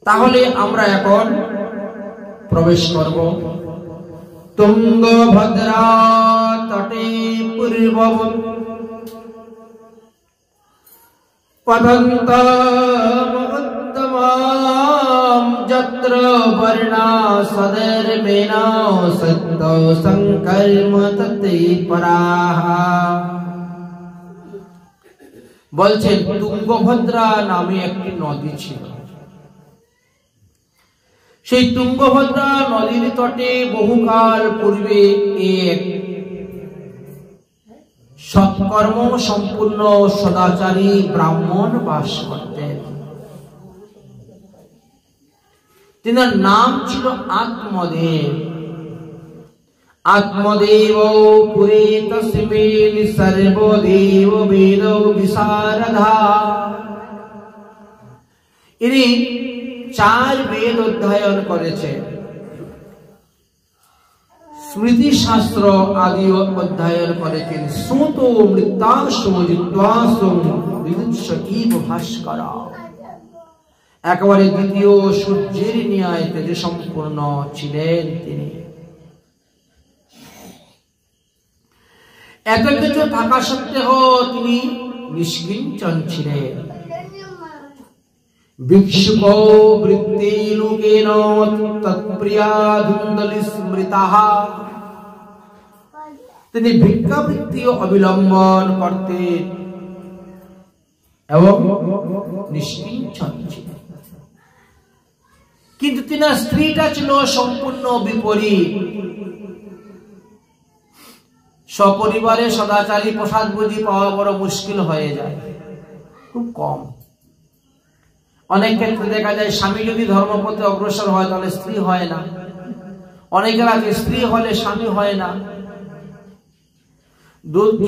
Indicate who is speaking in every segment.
Speaker 1: তাহলে আমরা এখন প্রবেশ করব তুঙ্গভদ্রা তটে পূর্ববৎ পতন্তমুত্তমাম যত্র বর্ণা সদর্মেনা সত্য সংকর্ম ততে পরাহ। বলছেন তুঙ্গভদ্রা নামে একটি নদী ছিল। সেই তুঙ্গভদ্রা নদীর তটে বহুকাল পূর্বে এক সৎকর্ম সম্পূর্ণ সদাচারী ব্রাহ্মণ বাস করতেন। তিনার নাম ছিল আত্মদেব। আত্মদেব পুরে তস্মিন সর্বদেব বেদ বিশারদা। ইনি 4 বেদ অধ্যয়ন করেছে, স্মৃতি শাস্ত্র আদি অধ্যয়ন করেছেন। শ্রুত মৃত্যাংশু জিত্বাংশু বিদুৎসীব ভাস্কর। একেবারে দ্বিতীয় সূর্যের ন্যায় তেজে সম্পূর্ণ ছিলেন তিনি। এত কিছু থাকা সত্ত্বেও তিনি নিষ্কিঞ্চন ছিলেন। ভিক্ষুক বৃত্তি লোকেন তৎপ্রিয়া ধুন্দলি স্মৃতাঃ। তিনি ভিক্ষাবৃত্তি অবলম্বন করতেন এবং নিষ্কিঞ্চন ছিলেন। কিন্তু তিনার স্ত্রীটা ছিল সম্পূর্ণ বিপরীত। সপরিবারে সদাচারী প্রসাদ বুঝি পাওয়া বড় মুশকিল হয়ে যায়, খুব কম। অনেক ক্ষেত্রে দেখা যায় স্বামী যদি ধর্মপথে অগ্রসর হয় তাহলে স্ত্রী হয় না। অনেকের আছে স্ত্রী হলে স্বামী হয় না।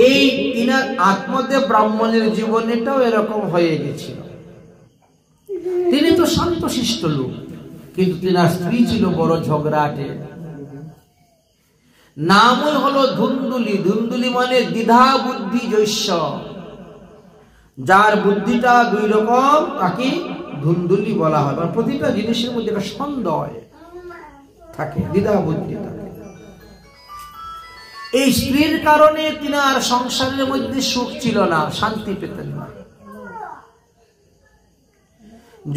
Speaker 1: এই তিনার আত্মদেব ব্রাহ্মণের জীবনেটাও এরকম হয়ে গেছিল। তিনি তো শান্তশিষ্ট লোক, কিন্তু তিনার স্ত্রী ছিল বড় ঝগড়াটে। নামই হলো ধুন্দুলি। ধুন্দুলি মানে দ্বিধা বুদ্ধি জৈশ্য। যার বুদ্ধিটা 2 রকম তাকে ধুন্দুলি বলা হয়। মানে প্রতিটা জিনিসের মধ্যে একটা সন্দেহ থাকে, দ্বিধা বুদ্ধি থাকে। এই স্ত্রীর কারণে তিনার সংসারের মধ্যে সুখ ছিল না, শান্তি পেতেন না।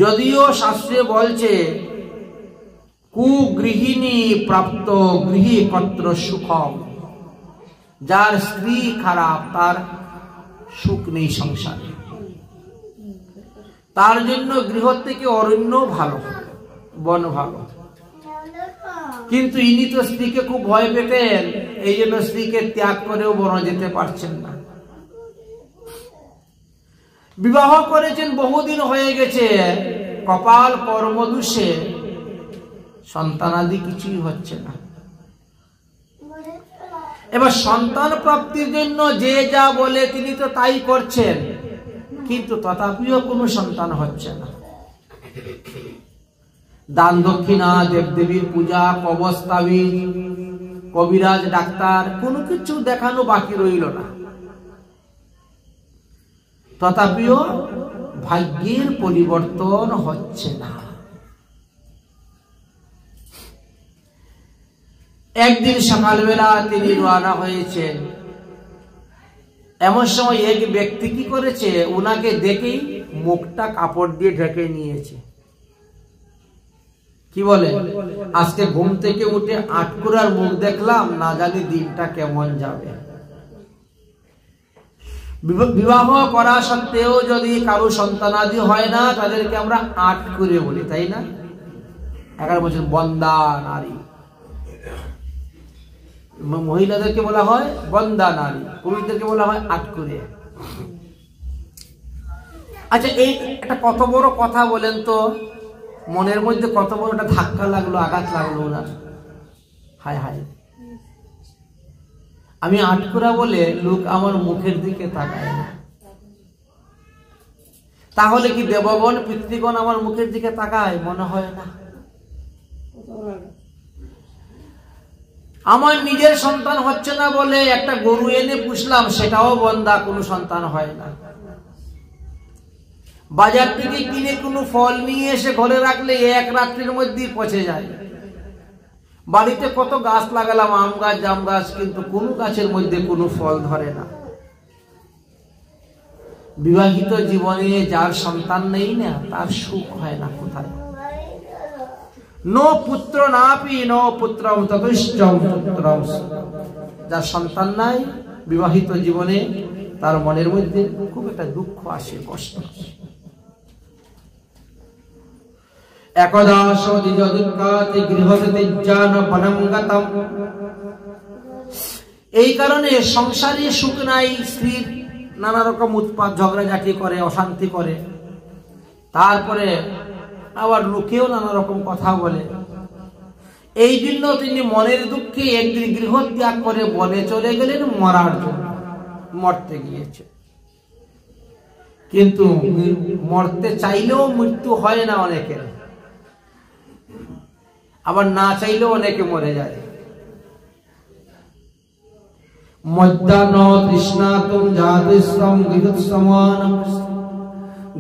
Speaker 1: যদিও শাস্ত্রে বলছে কুগৃহিণী প্রাপ্ত গৃহী কত্র সুখম। যার স্ত্রী খারাপ তার সুখ নেই সংসারে। তার জন্য গৃহ থেকে অরণ্য ভালো, বন ভালো। কিন্তু ইনি তো স্ত্রীকে খুব ভয় পেতেন, এই জন্য স্ত্রীকে ত্যাগ করেও বনে যেতে পারছেন না। বিবাহ করেছেন, বহুদিন হয়ে গেছে, কপাল কর্মদোষে সন্তানাদি কিছুই হচ্ছে না। এবার সন্তান প্রাপ্তির জন্য যে যা বলে তিনি তো তাই করছেন, কিন্তু তথাপিও কোনো সন্তান হচ্ছে না। দান দক্ষিণা, দেবদেবীর পূজা, কবস্তাবিজ, কবিরাজ, ডাক্তার, কোনো কিছু দেখানো বাকি রইল না। তথাপিও ভাগ্যের পরিবর্তন হচ্ছে না। একদিন সকালবেলা তিনি রওনা হয়েছেন। এমন সময় এক ব্যক্তি কি করেছে, উনাকে দেখেই মুখটা কাপড় দিয়ে ঢেকে নিয়েছে। কি বলে, আজকে ঘুম থেকে উঠে আটকুরার মুখ দেখলাম, না জানি দিনটা কেমন যাবে। বিবাহ করা সত্ত্বেও যদি কারো সন্তানাদি হয় না, তাদেরকে আমরা আটকুরে বলি, তাই না? 11 বছর বন্দা নারী। মহিলাদেরকে বলা হয় বন্দা নারী, পুরুষদেরকে বলা হয় আটকুরে। আচ্ছা, এই একটা কত বড় কথা বলেন তো, মনের মধ্যে কত বড় একটা ধাক্কা লাগলো, আঘাত লাগলো না? হায় হায়, আমি আটকুরা বলে লোক আমার মুখের দিকে তাকায় না। তাহলে কি দেবগণ পিতৃগণ আমার মুখের দিকে তাকায়? মনে হয় না। আমার নিজের সন্তান হচ্ছে না বলে একটা গরু এনে পুষলাম, সেটাও বন্দা, কোনো সন্তান হয় না। বাজার থেকে কিনে কোনো ফল নিয়ে এসে ঘরে রাখলে এক রাত্রির মধ্যেই পচে যায়। বাড়িতে কত গাছ লাগালাম, আম গাছ, জাম গাছ, কিন্তু কোনো গাছের মধ্যে কোনো ফল ধরে না। বিবাহিত জীবনে যার সন্তান নেই না, তার সুখ হয় না কোথায়। নো পুত্র নাপি নো পুত্রম ততুষ্টম পুত্রম। যার সন্তান নাই বিবাহিত জীবনে, তার মনের মধ্যে খুব একটা দুঃখ আসে, কষ্ট আসে। একদা সদিজ দুঃখাতে গৃহত্যাজ্যান বনং গতম। এই কারণে সংসারে সুখ নাই, স্ত্রীর নানা রকম উৎপাত, ঝগড়াঝাটি করে, অশান্তি করে, তারপরে আবার লোকেও নানা রকম কথা বলে। এই জন্য তিনি মনের দুঃখে একদিন গৃহ ত্যাগ করে বনে চলে গেলেন মরার জন্য, মরতে গিয়েছে। কিন্তু মরতে চাইলেও মৃত্যু হয় না অনেকের, আবার না চাইলেও অনেকে মরে যায়।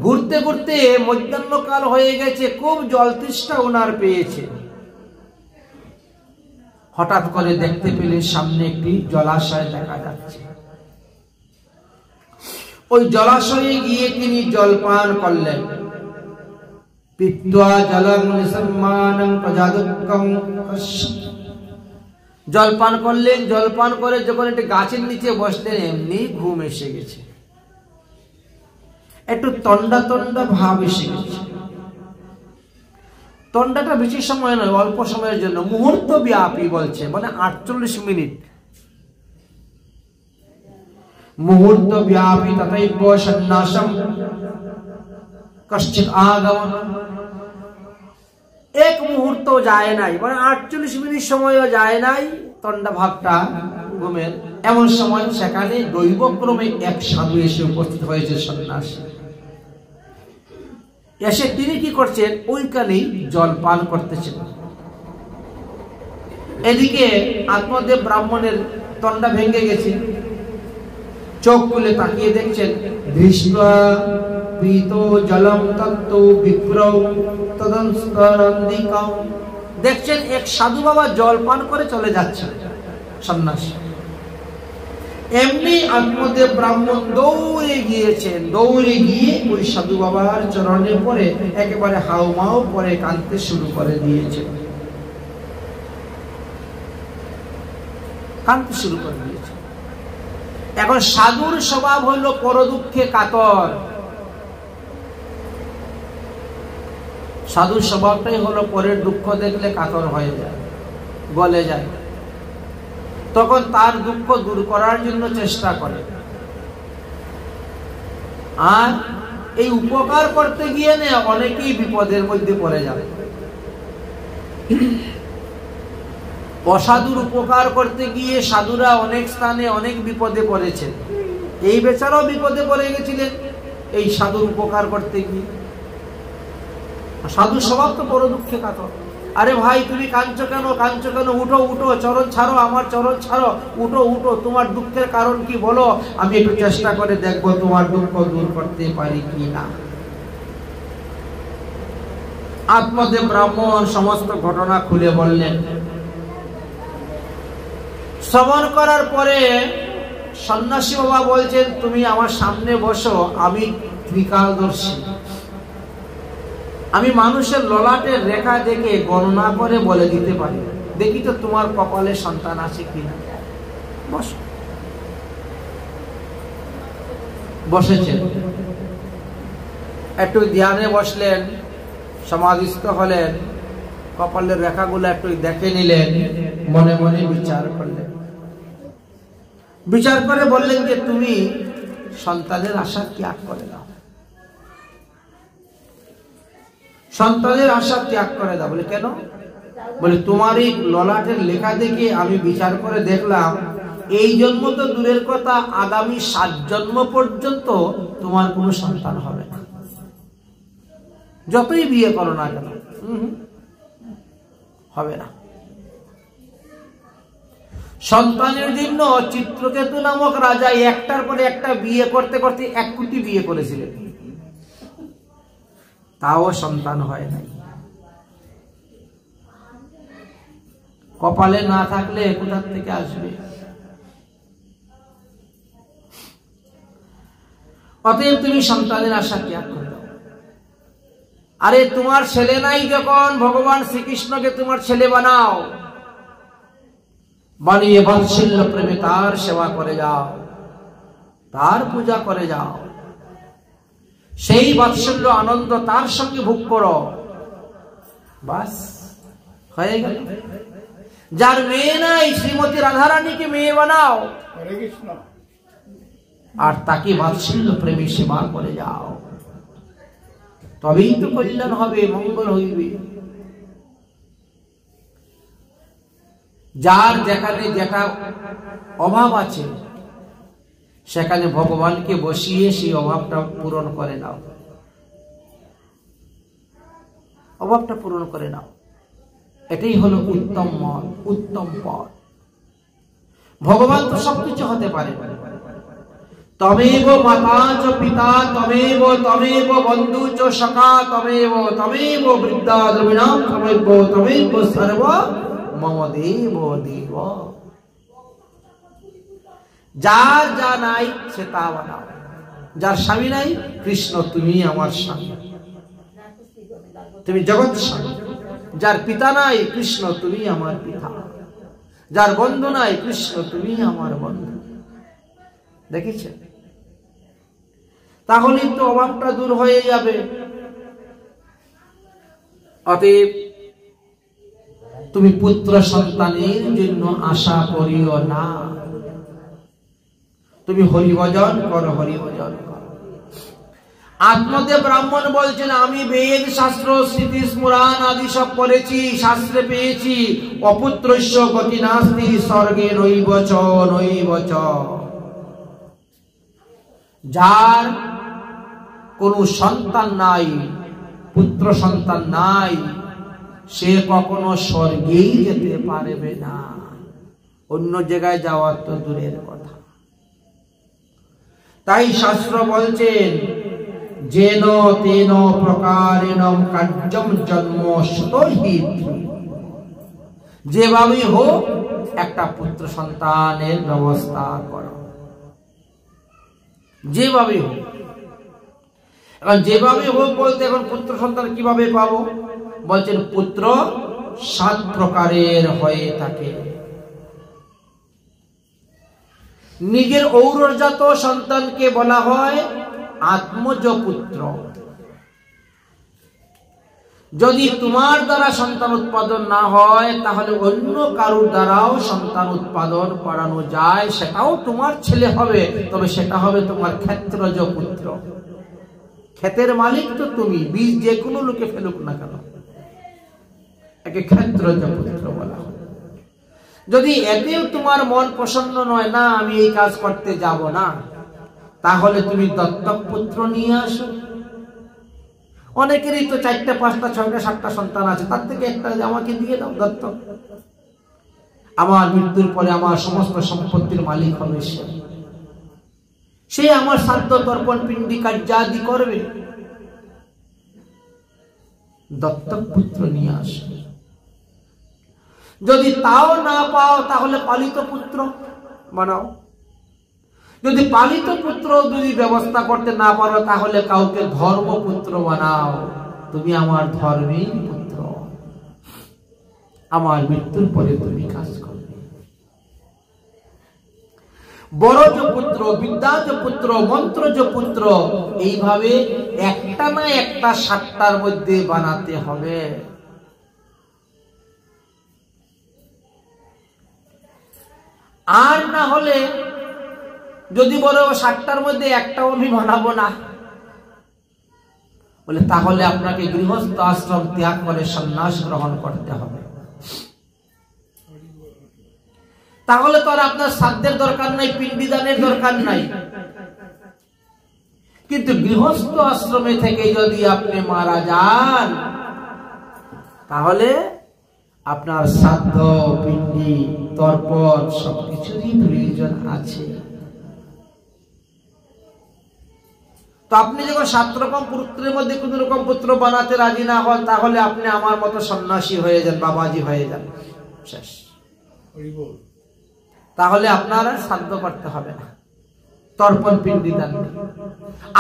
Speaker 1: ঘুরতে ঘুরতে মধ্যাহ্নকাল হয়ে গেছে, খুব জল তৃষ্ণা ওনার পেয়েছে। হঠাৎ করে দেখতে পেলে সামনে একটি জলাশয় দেখা যাচ্ছে। ওই জলাশয়ে গিয়ে তিনি জল পান করলেন। পিত্বা জলং নিসম্মানং প্রজাদুক্কং। জলপান করলেন, জলপান করে যখন একটি গাছের নিচে বসলেন, এমনি ঘুম এসে গেছে, একটু তন্ডা তন্ডা ভাব এসে গেছে। তন্ডাটা বেশি সময় নয়, অল্প সময়ের জন্য, মুহূর্ত ব্যাপী বলছে, মানে 48 মিনিট। মুহূর্ত ব্যাপী তথৈব সন্ন্যাসম কশ্চিৎ আগম। এক মুহূর্ত যায় নাই, মানে 48 মিনিট সময়ও যায় নাই তন্ডা ভাবটা ঘুমের। এমন সময় সেখানে দৈবক্রমে এক সাধু এসে উপস্থিত হয়েছে, সন্ন্যাসী। এসে তিনি কি করছেন, ওইখানেই জল পান করতেছেন। এদিকে আত্মদেব ব্রাহ্মণের তন্ডা ভেঙে গেছে, চোখ খুলে তাকিয়ে দেখছেন, দৃষ্টা পীত জলম তত্ত্ব বিপ্রৌ তদংস্করন্দিকাম। দেখছেন এক সাধু বাবা জল পান করে চলে যাচ্ছেন, সন্ন্যাসী। এমনি আত্মদেব ব্রাহ্মণ দৌড়ে গিয়েছেন, দৌড়ে গিয়ে ওই সাধু বাবার চরণে পড়ে একেবারে হাউমাউ করে কাঁদতে শুরু করে দিয়েছে, কাঁদতে শুরু করে দিয়েছে। এখন সাধুর স্বভাব হলো পরদুঃখে কাতর। সাধুর স্বভাবটাই হলো পরের দুঃখ দেখলে কাতর হয়ে যায়, গলে যায়। তখন তার দুঃখ দূর করার জন্য চেষ্টা করে। আর এই উপকার করতে গিয়ে না অনেকেই বিপদের মধ্যে পড়ে যাবে। অসাধুর উপকার করতে গিয়ে সাধুরা অনেক স্থানে অনেক বিপদে পড়েছেন। এই বেচারাও বিপদে পড়ে গেছিলেন এই সাধুর উপকার করতে গিয়ে। সাধু স্বভাব তো বড় দুঃখে কাতর। আরে ভাই তুমি কাঁদছো কেন, কাঁদছো কেন, উঠো উঠো, চরণ ছাড়ো, আমার চরণ ছাড়ো, উঠো উঠো, তোমার দুঃখের কারণ কি বলো, আমি একটু চেষ্টা করে দেখবো তোমার দুঃখ দূর করতে পারি কি না। আত্মদেব ব্রাহ্মণ সমস্ত ঘটনা খুলে বললেন। শ্রবণ করার পরে সন্ন্যাসী বাবা বলছেন, তুমি আমার সামনে বসো, আমি ত্রিকালদর্শী, আমি মানুষের ললাটের রেখা দেখে গণনা করে বলে দিতে পারি, দেখি তো তোমার কপালে সন্তান আছে কিনা। বসো। বসেছেন, একটু ধ্যানে বসলেন, সমাধিস্থ হলেন, কপালের রেখাগুলো একটু দেখে নিলেন, মনে মনে বিচার করলেন। বিচার করে বললেন যে তুমি সন্তানের আশা ত্যাগ করে দাও, সন্তানের আশা ত্যাগ করে দাও। বলে কেন? বলে তোমার এই ললাটের লেখা দেখে আমি বিচার করে দেখলাম, এই জন্ম তো দূরের কথা, আগামী 7 জন্ম পর্যন্ত তোমার কোনো সন্তান হবে না, যতই বিয়ে করো না কেন, হবে না। সন্তানের জন্য চিত্রকেতু নামক রাজা একটার পরে একটা বিয়ে করতে করতে 1 কোটি বিয়ে করেছিলেন। তাও সন্তান হয় নাই। কপালে না থাকলে কোথা থেকে আসবে? অতএব তুমি সন্তানের আশা ত্যাগ করে দাও। আরে তোমার ছেলে নাই যখন, ভগবান শ্রীকৃষ্ণকে তোমার ছেলে বানাও, বানিয়ে বাৎসল্য প্রেমে তার সেবা করে যাও, তার পূজা করে যাও, সেই বাৎসল্য আনন্দ তার সঙ্গে ভোগ করো, বাস হয়ে গেল। যার মেয়ে নাই শ্রীমতী রাধারানীকে মেয়ে বানাও আর তাকে বাৎসল্য প্রেমে সেবা করে যাও, তবেই তো কল্যাণ হবে, মঙ্গল হইবে। যার যেখানে যেটা অভাব আছে সেখানে ভগবানকে বসিয়ে সেই অভাবটা পূরণ করে নাও, অভাবটা পূরণ করে নাও। এটাই হলো উত্তম মত, উত্তম পথ। ভগবান তো সবকিছু হতে পারে। তমেব মাতা চ পিতা তমেব তমেব বন্ধু চ সখা তমেব তমেব বৃদ্ধা দ্রবিণাম তমেব তমেব সর্ব মম দেব দেব। যার যা নাই সে তা বানাও। যার স্বামী নাই, কৃষ্ণ তুমি আমার স্বামী, তুমি জগৎ স্বামী। যার পিতা নাই, কৃষ্ণ তুমি আমার পিতা। যার বন্ধু নাই, কৃষ্ণ তুমি আমার বন্ধু। দেখেছেন? তাহলেই তো অভাবটা দূর হয়ে যাবে। অতএব তুমি পুত্র সন্তানের জন্য আশা করিও না, তুমি হরিভজন করো, হরিভজন করো। আত্মদেব ব্রাহ্মণ বলছেন, আমি বেদ শাস্ত্র স্মৃতি স্মরণ আদি সব পড়েছি, শাস্ত্রে পেয়েছি, অপুত্রস্য গতি নাস্তি স্বর্গে নৈব চ নৈব চ। যার কোনো সন্তান নাই, পুত্র সন্তান নাই, সে কখনো স্বর্গেই যেতে পারবে না, অন্য জায়গায় যাওয়ার তো দূরের কথা। তাই শাস্ত্র বলছেন, যেন তেন প্রকারেণ কার্যম জন্ম সতহি, যেভাবে হোক একটা পুত্র সন্তানের ব্যবস্থা করো, যেভাবে হোক। এখন যেভাবে হোক বলতে এখন পুত্র সন্তান কিভাবে পাবো? বলছেন পুত্র 7 প্রকারের হয়ে থাকে। নিজের ঔরজাত সন্তানকে বলা হয় আত্মজ পুত্র। যদি তোমার দ্বারা সন্তান উৎপাদন না হয়, তাহলে অন্য কারোর দ্বারাও সন্তান উৎপাদন করানো যায়, সেটাও তোমার ছেলে হবে, তবে সেটা হবে তোমার ক্ষেত্রজ পুত্র। ক্ষেতের মালিক তো তুমি, বীজ যে কোনো লোকে ফেলুক না কেন, একে ক্ষেত্রজ পুত্র বলা হয়। যদি এতেও তোমার মন প্রসন্ন নয়, না আমি এই কাজ করতে যাব না, তাহলে তুমি দত্তক পুত্র নিয়ে আসো। অনেকেরই তো 4টা 5টা 6টা 7টা সন্তান আছে, তার থেকে একটা আমাকে দিয়ে দাও দত্তক, আমার মৃত্যুর পরে আমার সমস্ত সম্পত্তির মালিক হবে সে আমার শ্রাদ্ধ তর্পণ পিণ্ডি কার্যাদি করবে। দত্তক পুত্র নিয়ে আসো। যদি তাও না পাও, তাহলে পালিত পুত্র বানাও। যদি পালিত পুত্র যদি ব্যবস্থা করতে না পারো, তাহলে কাউকে ধর্মপুত্র বানাও। তুমি আমার ধর্মের পুত্র, আমার মৃত্যুর পরে তুমি কাজ করবে। বড়জ পুত্র, বিদ্যাজ পুত্র, মন্ত্রজ পুত্র, এইভাবে একটা না একটা 7টার মধ্যে বানাতে হবে। আর না হলে যদি বলো 7টার মধ্যে একটাও আমি বানাবো না, বলে তাহলে আপনাকে গৃহস্থ আশ্রম ত্যাগ করে সন্ন্যাস গ্রহণ করতে হবে। তাহলে তো আর আপনার শ্রাদ্ধের দরকার নাই, পিণ্ডিদানের দরকার নাই। কিন্তু গৃহস্থ আশ্রমে থেকে যদি আপনি মারা যান, তাহলে আপনার শ্রাদ্ধ, পিণ্ডি, তর্পণ সবকিছুরই প্রয়োজন আছে। তো আপনি যখন 7 রকম পুত্রের মধ্যে কোন রকম পুত্র বানাতে রাজি না হন, তাহলে আপনি আমার মতো সন্ন্যাসী হয়ে যান, বাবাজি হয়ে যান, শেষ। তাহলে আপনার আর শ্রাদ্ধ করতে হবে না, তর্পণ পিণ্ডি দান।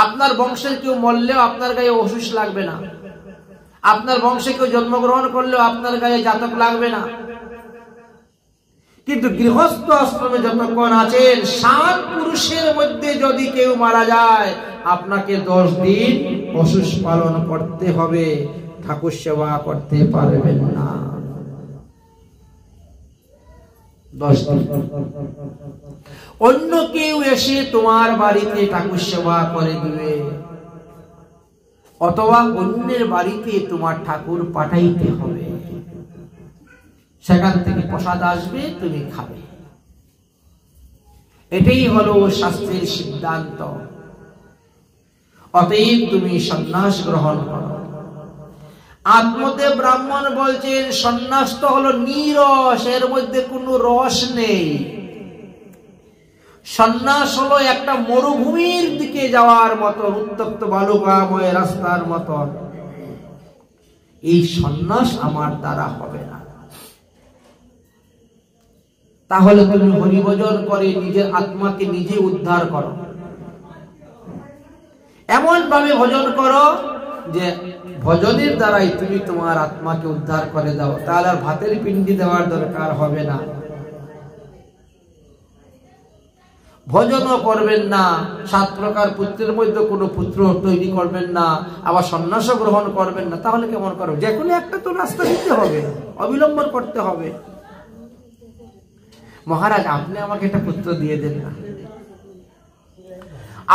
Speaker 1: আপনার বংশের কেউ মরলেও আপনার গায়ে অসুস লাগবে না, আপনার বংশে কেউ জন্মগ্রহণ করলেও আপনার গায়ে জাতক লাগবে না। কিন্তু গৃহস্থ আশ্রমে যতক্ষণ আছেন, 7 পুরুষের মধ্যে যদি কেউ মারা যায়, আপনাকে 10 দিন অসুস পালন করতে হবে, ঠাকুর সেবা করতে পারবেন না। 10 দিন। অন্য কেউ এসে তোমার বাড়িতে ঠাকুর সেবা করে দিবে, অথবা অন্যের বাড়িতে তোমার ঠাকুর পাঠাইতে হবে, সেখান থেকে প্রসাদ আসবে, তুমি খাবে। এটাই হলো শাস্ত্রের সিদ্ধান্ত। অতএব তুমি সন্ন্যাস গ্রহণ করো। আত্মদেব ব্রাহ্মণ বলছেন সন্ন্যাস তো হলো নিরস, এর মধ্যে কোনো রস নেই। সন্ন্যাস হলো একটা মরুভূমির দিকে যাওয়ার মতো, উত্তপ্ত বালুকাময় রাস্তার মতো। এই সন্ন্যাস আমার দ্বারা হবে না। তাহলে তুমি হরিভজন করে নিজের আত্মাকে নিজে উদ্ধার করো, এমন ভাবে ভজন করো যে ভজনের দ্বারাই তুমি তোমার আত্মাকে উদ্ধার করে দাও। তাহলে আর ভাতের পিণ্ডি দেওয়ার দরকার হবে না। ভজনও করবেন না, 7 প্রকার পুত্রের মধ্যে কোনো পুত্র তৈরি করবেন না, আবার সন্ন্যাস গ্রহণ করবেন না। তাহলে কেমন করো? যে কোনো একটা তো রাস্তা দিতে হবে, অবিলম্বন করতে হবে। মহারাজ আপনি আমাকে একটা পুত্র দিয়ে দেন না,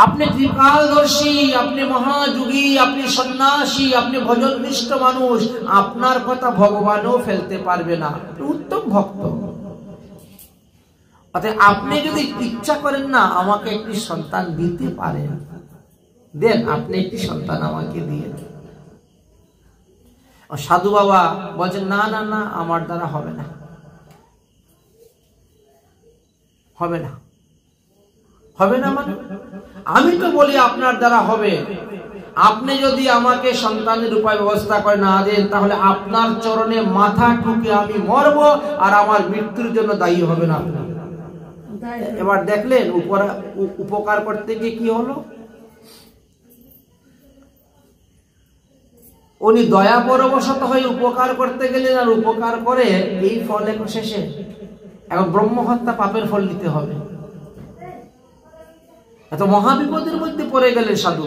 Speaker 1: আপনি ত্রিকালদর্শী, আপনি মহাযোগী, আপনি সন্ন্যাসী, আপনি ভজননিষ্ঠ মানুষ, আপনার কথা ভগবানও ফেলতে পারবে না, উত্তম ভক্ত। অতএব আপনি যদি ইচ্ছা করেন না আমাকে একটি সন্তান দিতে পারেন, দেন, আপনি একটি সন্তান আমাকে দিয়ে দেন। সাধু বাবা বলছেন না না না, আমার দ্বারা হবে না, হবে না, হবে না। মানে আমি তো বলি আপনার দ্বারা হবে। আপনি যদি আমাকে সন্তানের উপায় ব্যবস্থা করে না দেন, তাহলে আপনার চরণে মাথা ঠুকে আমি মরব, আর আমার মৃত্যুর জন্য দায়ী হবে না আপনি। এবার দেখলেন উপকার করতে গিয়ে কি হলো? উনি দয়া পরবশত হয়ে উপকার করতে গেলেন, আর উপকার করে এই ফল এখন শেষে, এখন ব্রহ্মহত্যা পাপের ফল নিতে হবে। এত মহাবিপদের মধ্যে পড়ে গেলেন সাধু।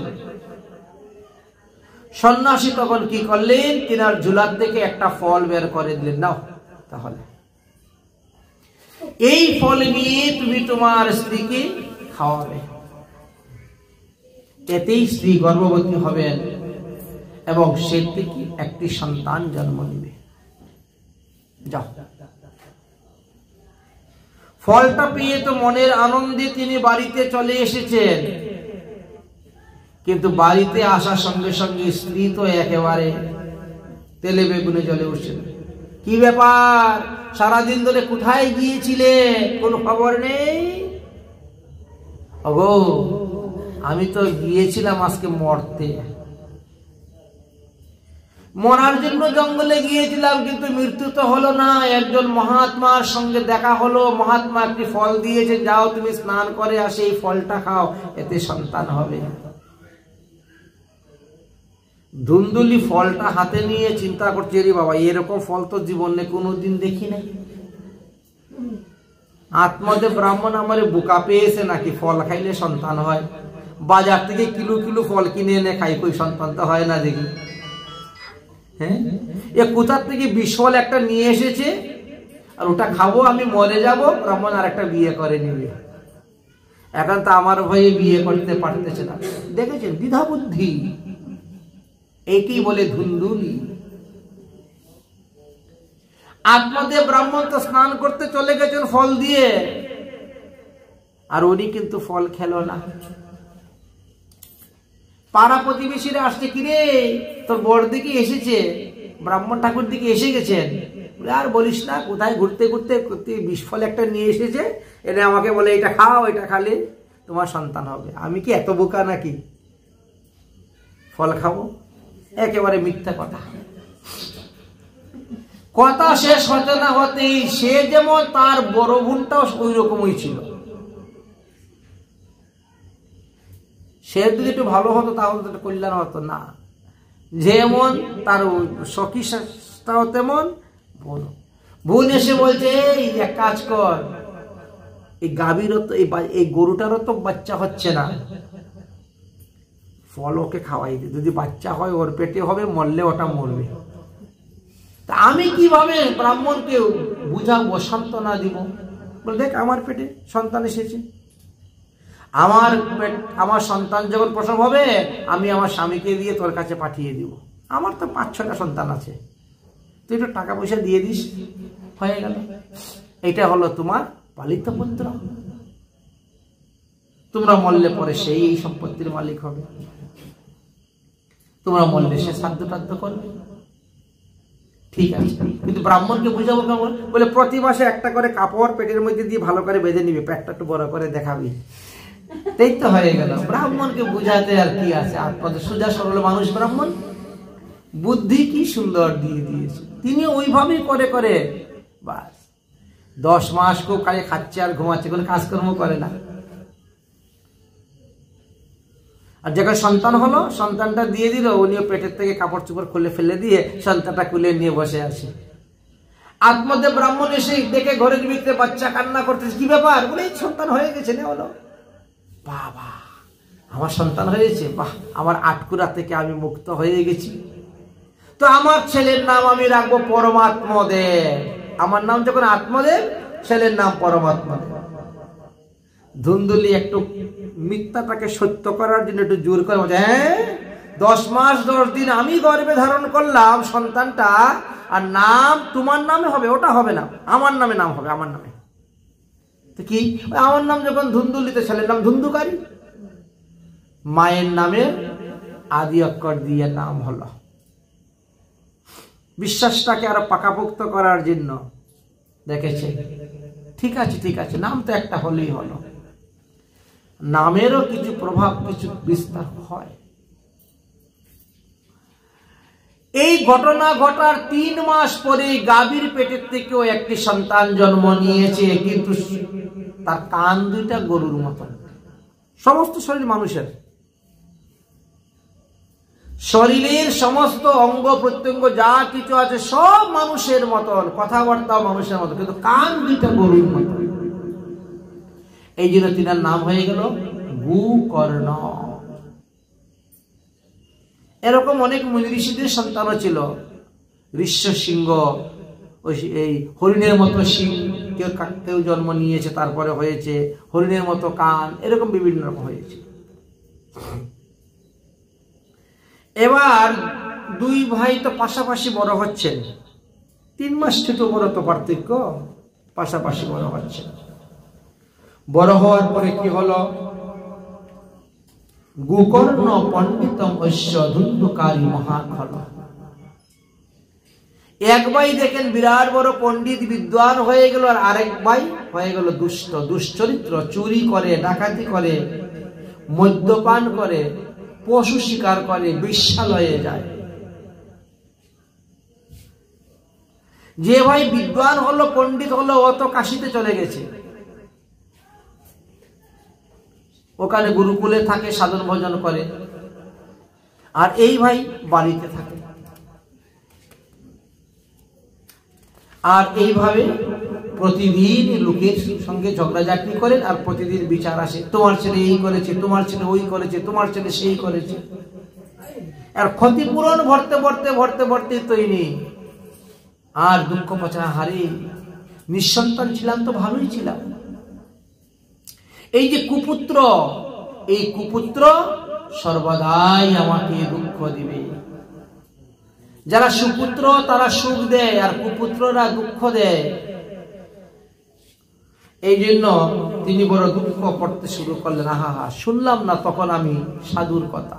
Speaker 1: সন্ন্যাসী তখন কি করলেন? তিনার ঝুলার থেকে একটা ফল বের করে দিলেন, নাও তাহলে এই ফল নিয়ে তুমি তোমার স্ত্রীকে খাওয়াবে, এতেই স্ত্রী গর্ভবতী হবেন এবং সে থেকে একটি সন্তান জন্ম নেবে। যাও। ফলটা পেয়ে তো মনের আনন্দে তিনি বাড়িতে চলে এসেছেন, কিন্তু বাড়িতে আসার সঙ্গে সঙ্গে স্ত্রী তো একেবারে তেলে বেগুনে জ্বলে উঠছেন। কি ব্যাপার, সারাদিন ধরে কোথায় গিয়েছিলে, কোনো খবর নেই? ওগো, আমি তো গিয়েছিলাম আজকে মরতে, মরার জন্য জঙ্গলে গিয়েছিলাম, কিন্তু মৃত্যু তো হলো না। একজন মহাত্মার সঙ্গে দেখা হলো, মহাত্মা একটি ফল দিয়েছে, যাও তুমি স্নান করে আসে, এই ফলটা খাও, এতে সন্তান হবে। ধুন্দুলি ফলটা হাতে নিয়ে চিন্তা করছে, রে বাবা, এরকম ফল তো জীবনে কোনোদিন দেখি নাই। আত্মদেব ব্রাহ্মণ আমার বোকা পেয়েছে নাকি? ফল খাইলে সন্তান হয়? বাজার থেকে কিলো কিলো ফল কিনে এনে খাই, কই সন্তান তো হয় না দেখি। হ্যাঁ, এ কোথার থেকে বিশফল একটা নিয়ে এসেছে, আর ওটা খাবো, আমি মরে যাব, ব্রাহ্মণ আর একটা বিয়ে করে নিবে। এখন তো আমার ভয়ে বিয়ে করতে পারতেছে না। দেখেছেন দ্বিধা বুদ্ধি, এইকেই বলে ধুন্দুলি। আত্মদেব ব্রাহ্মণ তো স্নান করতে চলে গেছেন ফল দিয়ে, আর উনি কিন্তু ফল খেলো না। পাড়া প্রতিবেশীরা আসছে, কিরে তোর বর দিকে এসেছে, ব্রাহ্মণ ঠাকুর দিকে এসে গেছেন। আর বলিস না, কোথায় ঘুরতে ঘুরতে বিশফল একটা নিয়ে এসেছে, এনে আমাকে বলে এটা খাও, এটা খালে তোমার সন্তান হবে। আমি কি এত বোকা নাকি? ফল খাবো, একেবারে মিথ্যা কথা। কথা শেষ হতে না হতেই সে যেমন তার বড় বোনটাও ওই রকমই ছিল। সে যদি একটু ভালো হতো তাহলে তো কল্যাণ হতো না, যেমন তার সখীটাও তেমন বড়। বোন এসে বলছে, এই এক কাজ কর, এই গাভীরও তো এই গরুটারও তো বাচ্চা হচ্ছে না, ফল ওকে খাওয়াই দে, যদি বাচ্চা হয় ওর পেটে হবে, মরলে ওটা মরবে। তা আমি কিভাবে ব্রাহ্মণকে বুঝাবো, সান্ত্বনা দিব? বলে, দেখ আমার পেটে সন্তান এসেছে, আমার সন্তান যখন প্রসব হবে আমি আমার স্বামীকে দিয়ে তোর কাছে পাঠিয়ে দিব, আমার তো 5-6টা সন্তান আছে, তুই একটু টাকা পয়সা দিয়ে দিস, হয়ে গেল। এটা হলো তোমার পালিত পুত্র, তোমরা মরলে পরে সেই এই সম্পত্তির মালিক হবে, তোমরা মরলে সে শ্রাদ্ধ টাদ্ধ করবে। ঠিক আছে, কিন্তু ব্রাহ্মণকে বুঝাবো কেমন? বলে প্রতি মাসে একটা করে কাপড় পেটের মধ্যে দিয়ে ভালো করে বেঁধে নিবে, পেটটা একটু বড় করে দেখাবি, এই তো হয়ে গেল। ব্রাহ্মণকে বুঝাতে আর কি আছে, আপনাদের সোজা সরল মানুষ ব্রাহ্মণ, বুদ্ধি কি সুন্দর দিয়ে দিয়েছে, তিনি ওইভাবেই করে করে বাস 10 মাস খুব কাজে খাচ্ছে আর ঘুমাচ্ছে, কোনো কাজকর্ম করে না। আর যখন সন্তান হলো, সন্তানটা দিয়ে দিল, উনিও পেটের থেকে কাপড় চোপড় খুলে ফেলে দিয়ে সন্তানটা খুলে নিয়ে বসে আছে। আত্মদেব ব্রাহ্মণ এসে দেখে ঘরের ভিতরে বাচ্চা কান্না করতেছে, কি ব্যাপার? বলে এই সন্তান হয়ে গেছে। না হলো, বাবা আমার সন্তান হয়েছে, বাহ, আমার আটকুরা থেকে আমি মুক্ত হয়ে গেছি, তো আমার ছেলের নাম আমি রাখবো পরমাত্মদেব। আমার নাম যখন আত্মদেব, ছেলের নাম পরমাত্মদেব। ধুন্দুলি একটু মিথ্যাটাকে সত্য করার জন্য একটু জোর করে বলছে, হ্যাঁ 10 মাস 10 দিন আমি গর্ভে ধারণ করলাম সন্তানটা, আর নাম তোমার নামে হবে? ওটা হবে না, আমার নামে নাম হবে, আমার নামে। তো কি, আমার নাম যখন ধুন্দুলিতে, ছেলের নাম ধুন্দুকারী, মায়ের নামের আদি অক্ষর দিয়ে নাম হলো। বিশ্বাসটাকে আরো পাকাপোক্ত করার জন্য দেখেছে, ঠিক আছে ঠিক আছে, নাম তো একটা হলেই হলো, নামেরও কিছু প্রভাব, কিছু বিস্তার হয়। এই ঘটনা ঘটার 3 মাস পরে গাভীর পেটের থেকেও একটি সন্তান জন্ম নিয়েছে, কিন্তু তার কান দুইটা গরুর মতন। সমস্ত শরীর মানুষের, শরীরের সমস্ত অঙ্গ প্রত্যঙ্গ যা কিছু আছে সব মানুষের মতন, কথাবার্তাও মানুষের মতন, কিন্তু কান দুইটা গরুর মতন। এই জন্য তিনার নাম হয়ে গেল গোকর্ণ। এরকম অনেক মুনি ঋষিদের সন্তানও ছিল, ঋষ্য সিংহ, এই হরিণের মতো সিং, কেউ জন্ম নিয়েছে, তারপরে হয়েছে হরিণের মতো কান, এরকম বিভিন্ন রকম হয়েছে। এবার 2 ভাই তো পাশাপাশি বড় হচ্ছেন, 3 মাস ছোট বড় তো পার্থক্য, পাশাপাশি বড় হচ্ছে। বড় হওয়ার পরে কি হলো, গোকর্ণ পণ্ডিতম ঐশ্য ধুন্দুকারী মহাখল। এক ভাই দেখেন বিরাট বড় পণ্ডিত বিদ্বান হয়ে গেল, আর আরেক ভাই হয়ে গেল দুষ্ট, দুশ্চরিত্র, চুরি করে, ডাকাতি করে, মদ্যপান করে, পশু শিকার করে, বেশ্যালয়ে যায়। যে ভাই বিদ্বান হলো, পণ্ডিত হলো, ও তো কাশিতে চলে গেছে, ওখানে গুরুকুলে থাকে, সাধন ভজন করে, আর এই ভাই বাড়িতে থাকে। আর এইভাবে প্রতিদিন লোকের সঙ্গে ঝগড়াঝাটি করেন, আর প্রতিদিন বিচার আসে, তোমার ছেলে এই করেছে, তোমার ছেলে ওই করেছে, তোমার ছেলে সেই করেছে, আর ক্ষতিপূরণ ভরতে ভরতে ভরতে ভরতে তৈরি। আর দুঃখ পাচা, হারে নিঃসন্তান ছিলাম তো ভালোই ছিলাম, এই যে কুপুত্র, এই কুপুত্র সর্বদাই আমাকে দুঃখ দিবে। যারা সুপুত্র তারা সুখ দেয়, আর কুপুত্ররা দুঃখ দেয়। এই জন্য তিনি বড় দুঃখ করতে শুরু করলেন। আহা, শুনলাম না তখন আমি সাধুর কথা,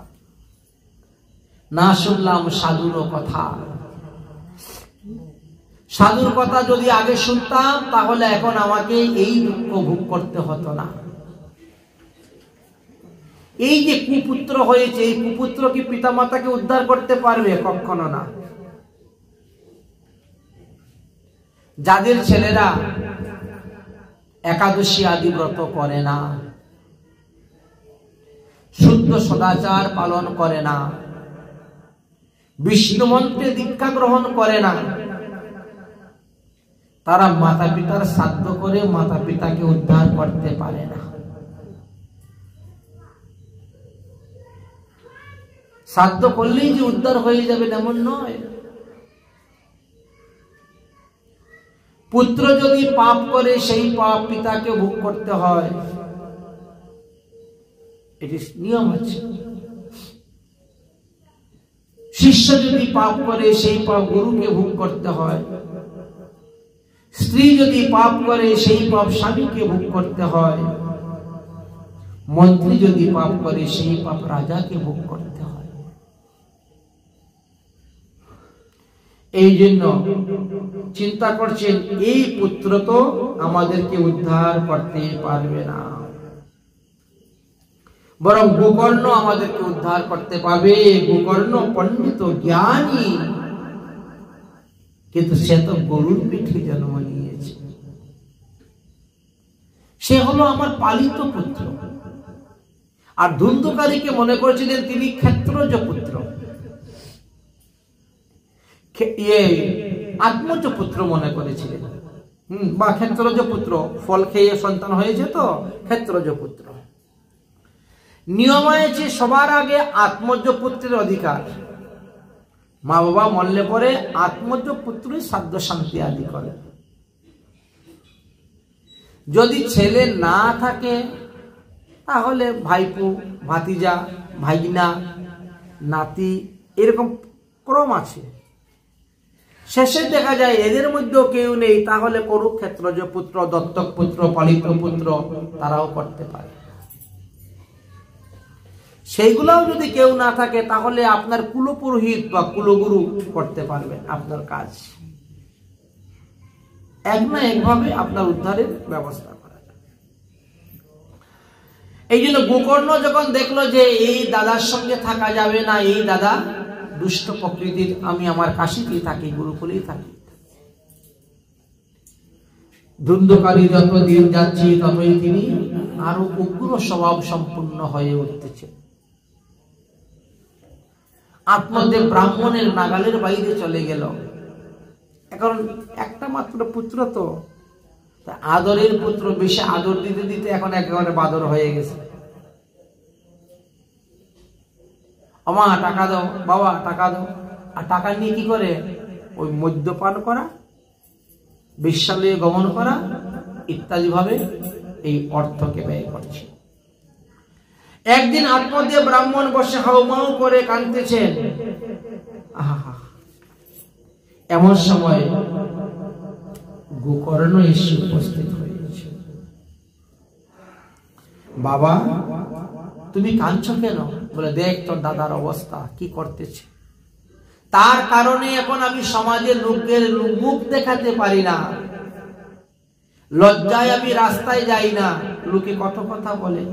Speaker 1: না শুনলাম সাধুর কথা। সাধুর কথা যদি আগে শুনতাম তাহলে এখন আমাকে এই দুঃখ ভোগ করতে হতো না। এই যে কুপুত্র হয়েছে, এই কুপুত্র কি পিতামাতাকে উদ্ধার করতে পারবে? কখনো না। যাদের ছেলেরা একাদশী আদি ব্রত করে না, শুদ্ধ সদাচার পালন করে না, বিষ্ণু মন্ত্রে দীক্ষা গ্রহণ করে না, তারা মাতা পিতার শ্রাদ্ধ করে মাতা পিতাকে উদ্ধার করতে পারে না। শ্রাদ্ধ করলেই যে উদ্ধার হয়ে যাবে এমন নয়। পুত্র যদি পাপ করে সেই পাপ পিতাকে ভোগ করতে হয়, এটি নিয়ম আছে। শিষ্য যদি পাপ করে সেই পাপ গুরুকে ভোগ করতে হয়, স্ত্রী যদি পাপ করে সেই পাপ স্বামীকে ভোগ করতে হয়, মন্ত্রী যদি পাপ করে সেই পাপ রাজাকে ভোগ করতে হয়। এই জন্য চিন্তা করছেন এই পুত্র তো আমাদেরকে উদ্ধার করতে পারবে না, বরং গোকর্ণ আমাদেরকে উদ্ধার করতে পারবে। গোকর্ণ পণ্ডিত জ্ঞানী, কিন্তু সে তো গরুর পিঠে জন্ম নিয়েছে। সে হলো আমার পালিত পুত্র। আর ধুন্ধুকারীকে মনে করেছিলেন তিনি ক্ষেত্রজ পুত্র, আত্মজ পুত্র মনে করেছিলেন, বা ক্ষেত্রজ পুত্র, ফল খেয়ে সন্তান হয়েছে তো ক্ষেত্রজ পুত্র। নিয়ম হয়েছে সবার আগে আত্মজ পুত্রের অধিকার। মা বাবা মরলে পরে আত্মজ পুত্রই শ্রাদ্ধ শান্তি আদি করে। যদি ছেলে না থাকে তাহলে ভাইপো, ভাতিজা, ভাইনা, নাতি, এরকম ক্রম আছে। শেষে দেখা যায় এদের মধ্যেও কেউ নেই, তাহলে করুক ক্ষেত্রজ পুত্র, দত্তক পুত্র, পালিত পুত্র, তারাও করতে পারে। সেইগুলাও যদি কেউ না থাকে তাহলে আপনার কুলপুরোহিত বা কুলগুরু করতে পারবেন আপনার কাজ। এক না একভাবে আপনার উদ্ধারের ব্যবস্থা করা যাবে। এই জন্য গোকর্ণ যখন দেখলো যে এই দাদার সঙ্গে থাকা যাবে না, এই দাদা দুষ্ট প্রকৃতির, আমি আমার কাশীতেই থাকি, গুরুকুলেই থাকি। ধুন্ধুকারী যত দিন যাচ্ছে ততই তিনি আরো উগ্র স্বভাব সম্পূর্ণ হয়ে উঠতেছে। আত্মদেব ব্রাহ্মণের নাগালের বাইরে চলে গেল। এখন একটা মাত্র পুত্র তো, আদরের পুত্র, বেশি আদর দিতে দিতে এখন একেবারে বাদর হয়ে গেছে। আমা টাকা দাও, বাবা টাকা দাও। আর টাকা নিয়ে কি করে? ওই মদ্যপান করা, বেশ্যালয়ে গমন করা ইত্যাদি ভাবে এই অর্থকে ব্যয় করছে। একদিন আত্মদেব ব্রাহ্মণ বসে হাউমাউ করে কাঁদতেছেন। আহা, এমন সময় গোকর্ণ এসে উপস্থিত হয়েছে। বাবা তুমি কাঁদছো কেন? বলে দেখ তোর দাদার অবস্থা কি করতেছে। তার কারণে এখন আমি সমাজে লোকের মুখ দেখাতে পারি না, লজ্জায় আমি রাস্তায় যাই না, লোকে কত কথা বলে।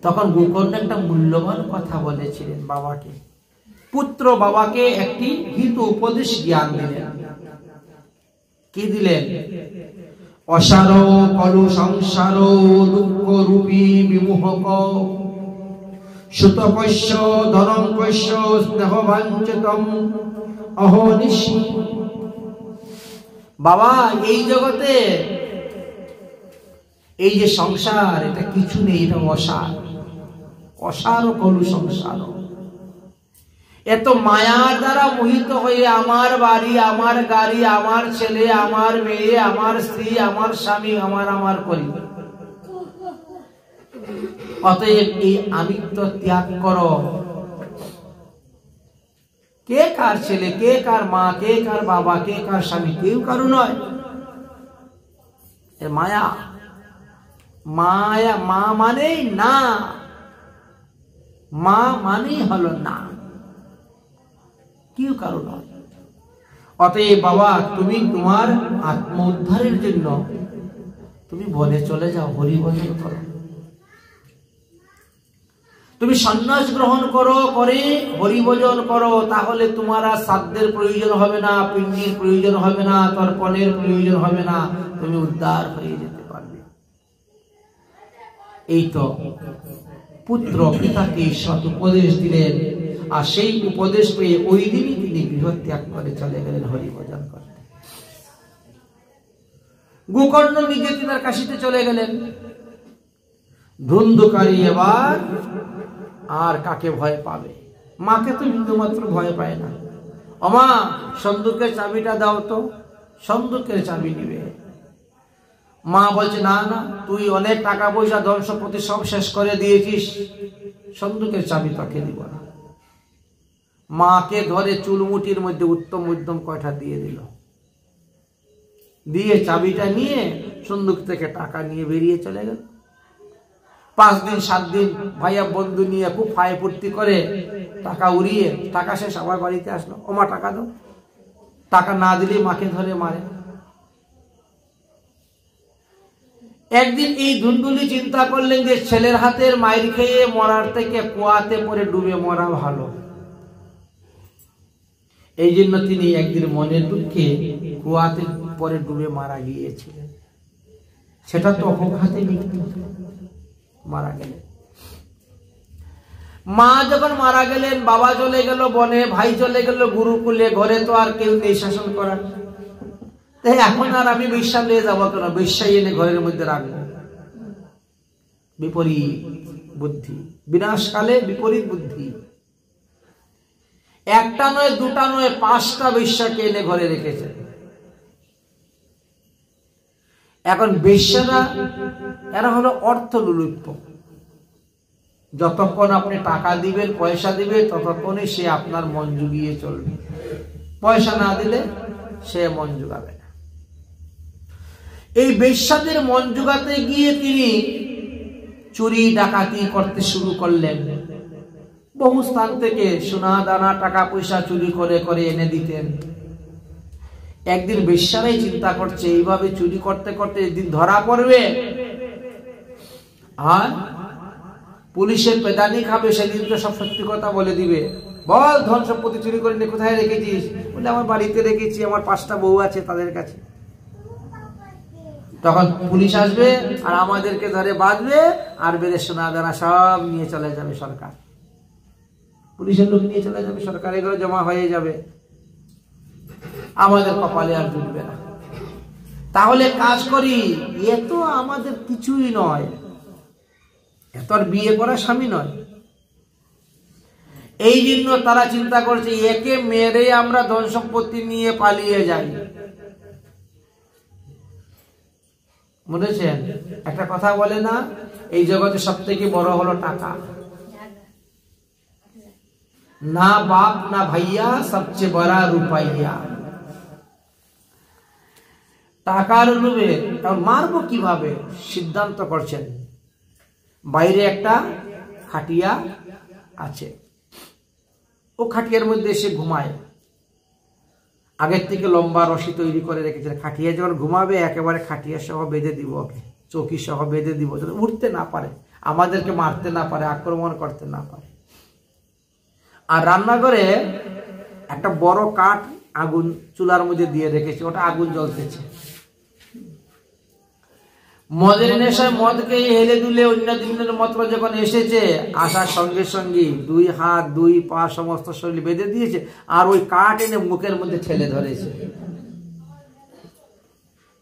Speaker 1: তখন গোকর্ণ একটা মূল্যবান কথা বলেছিলেন বাবাকে। পুত্র বাবাকে একটি হিত উপদেশ জ্ঞান দিলেন। কি দিলেন? অসার কলু সংসার দুঃখ রূপী বিমোহক সুতকস্য ধনঙ্কস্য স্নেহবাঞ্ছিতম অহনিশি। বাবা এই জগতে এই যে সংসার, এটা কিছু নেই, এটা অসার। অসার কলু সংসার। এত মায়ার দ্বারা মোহিত হয়ে আমার বাড়ি, আমার গাড়ি, আমার ছেলে, আমার মেয়ে, আমার স্ত্রী, আমার স্বামী, আমার করি। অতএব এই আমিত্ব ত্যাগ করো। কে কার ছেলে, কে কার মা, কে কার বাবা, কে কার স্বামী, কেউ কারো নয়। মায়া, মায়া, মা মানেই না, মা মানেই হলো না, কেউ কারো নয়। অতএব বাবা তুমি তোমার আত্ম উদ্ধারের জন্য তুমি বনে চলে যাও, হরি ভজন করো। তুমি সন্ন্যাস গ্রহণ করো, করে হরিভজন করো, তাহলে তোমার আর শ্রাদ্ধের প্রয়োজন হবে না, পিণ্ডির প্রয়োজন হবে না, তর্পণের প্রয়োজন হবে না, তুমি উদ্ধার হয়ে যেতে পারবে। এই তো পুত্র পিতাকে সৎ উপদেশ দিলেন, আর সেই উপদেশ পেয়ে ওই দিনই তিনি গৃহ ত্যাগ করে চলে গেলেন হরিভজন করতে। গোকর্ণ নিজে তিনার কাশিতে চলে গেলেন। ধুন্ধুকারী এবার আর কাকে ভয় পাবে? মাকে তো বিন্দুমাত্র ভয় পায় না। ওমা, সন্দুকের চাবিটা দাও তো। সন্দুকের চাবি নিবে। মা বলছে, না না, তুই অনেক টাকা পয়সা ধন সম্পত্তি সব শেষ করে দিয়েছিস, সন্দুকের চাবি তোকে দিব না। মাকে ধরে চুলমুটির মধ্যে উত্তম উদ্যম কয়টা দিয়ে দিল, দিয়ে চাবিটা নিয়ে সন্দুক থেকে টাকা নিয়ে বেরিয়ে চলে গেল। 5 দিন 7 দিন ভাইয়া বন্ধু নিয়ে খুব ফায় ফুর্তি করে টাকা উড়িয়ে টাকা শেষ আবার বাড়িতে আসলো। ওমা টাকা দাও। টাকা না দিলে মাকে ধরে মারে। একদিন এই ধুন্দুলি চিন্তা করলেন যে ছেলের হাতের মাইর খেয়ে মরার থেকে কুয়াতে পড়ে ডুবে মরা ভালো। এই জন্য তিনি একদিন মনের দুঃখে কুয়াতে পড়ে ডুবে মারা গিয়েছিলেন। সেটা তো অপঘাতে মৃত্যু, মারা গেলেন। মা যখন মারা গেলেন, বাবা চলে গেল বনে, ভাই চলে গেল গুরুকুলে, ঘরে তো আর কেউ নেই শাসন করার। তাই এখন আর আমি বেশ্যা নিয়ে যাবো কেন? বেশ্যা এনে ঘরের মধ্যে রাখবো। বিপরীত বুদ্ধি, বিনাশকালে বিপরীত বুদ্ধি। একটা নয়, দুটা নয়, 5টা বেশ্যাকে এনে ঘরে রেখেছে। এখন বেশ্যারা এরা হলো অর্থ লুলুপ্ত। যতক্ষণ আপনি টাকা দিবেন, পয়সা দিবেন, ততক্ষণই সে আপনার মন জুগিয়ে চলবে। পয়সা না দিলে সে মন জুগাবে না। এই বেশ্যাদের মন জুগাতে গিয়ে তিনি চুরি ডাকাতি করতে শুরু করলেন। বহু স্থান থেকে সোনা দানা টাকা পয়সা চুরি করে করে এনে দিতেন। একদিন বেশ্যারাই চিন্তা করছে এইভাবে চুরি করতে করতে একদিন ধরা পড়বে, আর পুলিশের পেদানি খাবে। সেদিন তো সব সত্যি কথা বলে দিবে। বল, ধন সম্পত্তি চুরি করে নিয়ে কোথায় রেখেছিস? বলে আমার বাড়িতে রেখেছি, আমার 5টা বউ আছে তাদের কাছে। তখন পুলিশ আসবে আর আমাদেরকে ধরে বাঁধবে, আর বেড়ে সোনা দানা সব নিয়ে চলে যাবে সরকার। পুলিশের লোক নিয়ে চলে যাবে, সরকার এগুলো জমা হয়ে যাবে, আমাদের কপালে আর জুটবে না। তাহলে কাজ করি, এ তো আমাদের কিছুই নয়, এত আর বিয়ে করা স্বামী নয়। এই জন্য তারা চিন্তা করছে একে মেরে আমরা ধন সম্পত্তি নিয়ে পালিয়ে যাই। বুঝেছেন? একটা কথা বলে না, এই জগতে সব থেকে বড় হলো টাকা। না বাপ না ভাইয়া, সবচেয়ে বড় রুপাইয়া। টাকার লোভে কারণ মারবো কিভাবে সিদ্ধান্ত করছেন। বাইরে একটা খাটিয়া আছে, ও খাটিয়ার মধ্যে এসে ঘুমায়। আগের থেকে লম্বা রশি তৈরি করে রেখেছে। খাটিয়া যখন ঘুমাবে একেবারে খাটিয়া সহ বেঁধে দিব, ওকে চৌকি সহ বেঁধে দিব, যাতে উঠতে না পারে, আমাদেরকে মারতে না পারে, আক্রমণ করতে না পারে। আর রান্নাঘরে একটা বড় কাঠ আগুন চুলার মধ্যে দিয়ে রেখেছে, ওটা আগুন জ্বলতেছে। মদের নেশায় মদ খেয়ে হেলে দুলে অন্য দিনের মাত্র যখন এসেছে, আসার সঙ্গে সঙ্গে 2 হাত 2 পা সমস্ত শরীর বেঁধে দিয়েছে, আর ওই কাঠ এনে মুখের মধ্যে ঠেলে ধরেছে।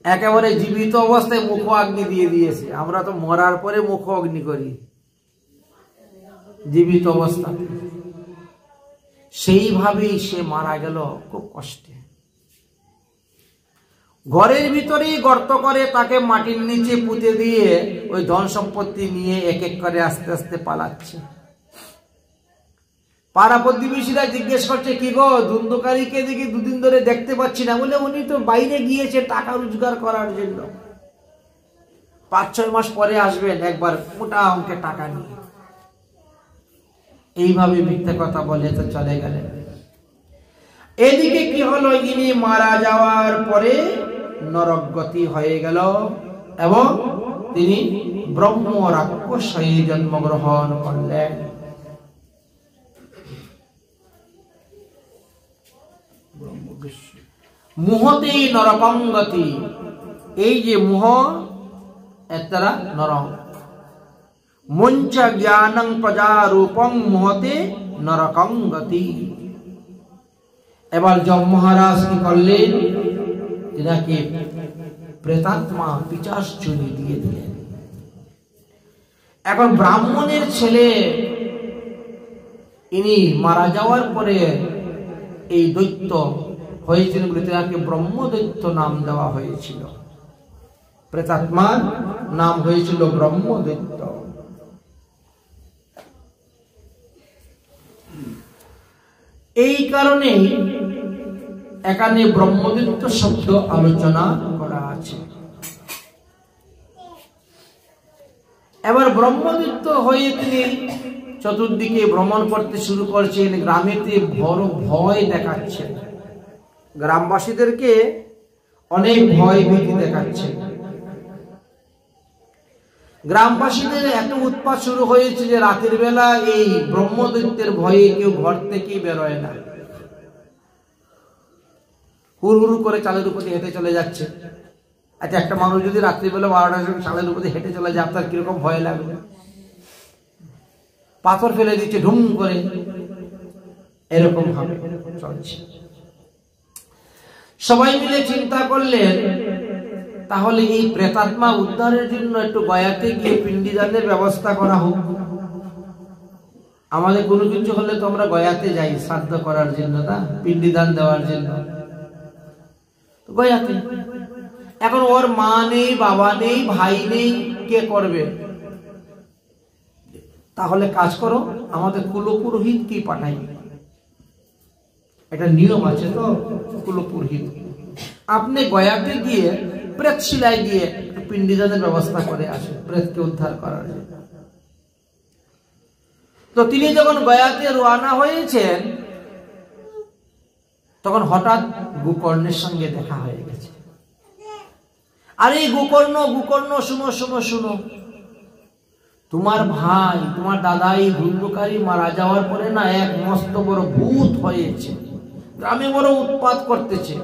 Speaker 1: একেবারে জীবিত অবস্থায় মুখ অগ্নি দিয়ে দিয়েছে। আমরা তো মরার পরে মুখ অগ্নি করি, জীবিত অবস্থা। সেইভাবেই সে মারা গেল খুব কষ্টে। ঘরের ভিতরেই গর্ত করে তাকে মাটির নিচে পুঁতে দিয়ে ওই ধন সম্পত্তি নিয়ে এক এক করে আস্তে আস্তে পালাচ্ছে। পাড়া প্রতিবেশীরা জিজ্ঞেস করছে, কি গো, ধুন্ধুকারীকে দেখি 2 দিন ধরে দেখতে পাচ্ছি না। বলে উনি তো বাইরে গিয়েছে টাকা রোজগার করার জন্য, 5-6 মাস পরে আসবেন একবার মোটা অঙ্কের টাকা নিয়ে। এইভাবে মিথ্যা কথা বলে তো চলে গেলেন। এদিকে কি হলো, ইনি মারা যাওয়ার পরে নরকগতি হয়ে গেল এবং তিনি ব্রহ্ম রাক্ষস হয়ে জন্মগ্রহণ করলেন। মুহতে নরকং গতি, এই যে মুহ এর দ্বারা নরক, মঞ্চ জ্ঞানং প্রজারূপং মুহতে নরকং গতি। এবার যম মহারাজ কি করলেন, তিনাকে প্রেতাত্মা পিশাচ চুরি দিয়ে দিলেন। এখন ব্রাহ্মণের ছেলে ইনি মারা যাওয়ার পরে এই দৈত্য হয়েছিলেন বলে তাকে ব্রহ্মদৈত্য নাম দেওয়া হয়েছিল। প্রেতাত্মার নাম হয়েছিল ব্রহ্মদৈত্য। এই কারণে এখানে ব্রহ্মদৈত্য শব্দ আলোচনা করা আছে। এবার ব্রহ্মদৈত্য হয়ে তিনি চতুর্দিকে ভ্রমণ করতে শুরু করছেন, গ্রামেতে বড় ভয় দেখাচ্ছেন, গ্রামবাসীদেরকে অনেক ভয় ভীতি দেখাচ্ছেন। গ্রামবাসীদের এত উৎপাত শুরু হয়েছে যে রাতের বেলা এই ব্রহ্মদৈত্যের ভয়ে কেউ ঘর থেকে বেরোয় না, হুড় হুড় করে চালের উপরে হেঁটে চলে যাচ্ছে। আচ্ছা, একটা মানুষ যদি রাত্রিবেলা 12টার সময় চালের উপরে হেঁটে চলে যায়, আপনার কিরকম ভয় লাগবে? পাথর ফেলে দিচ্ছে ঢুম করে, এরকম ভাবে চলছে। সবাই মিলে চিন্তা করলেন তাহলে এই প্রেতাত্মা উদ্ধারের জন্য একটু গয়াতে গিয়ে পিণ্ডিদানের ব্যবস্থা করা হোক। আমাদের কোনো কিছু হলে তো আমরা গয়াতে যাই শ্রাদ্ধ করার জন্য, না পিণ্ডিদান দেওয়ার জন্য। গয়াতে এখন ওর মা নেই, বাবা নেই, ভাই নেই, কে করবে? তাহলে কাজ করো, আমাদের কুলপুরোহিত কি পাঠাই, একটা নিয়ম আছে তো কুলপুরোহিত, আপনি গয়াতে গিয়ে প্রেত শিলায় গিয়ে পিণ্ডিদানের ব্যবস্থা করে আসে, প্রেতকে উদ্ধার করার জন্য। তো তিনি যখন গয়াতে রওনা হয়েছেন তখন হঠাৎ গোকর্ণের সঙ্গে দেখা হয়ে গেছে। আরে গোকর্ণ, গোকর্ণ, শুনো শুনো শুনো, তোমার ভাই, তোমার দাদা এই ধুন্ধুকারী মারা যাওয়ার পরে না এক মস্ত বড় ভূত হয়েছে, গ্রামে বড় উৎপাত করতেছে।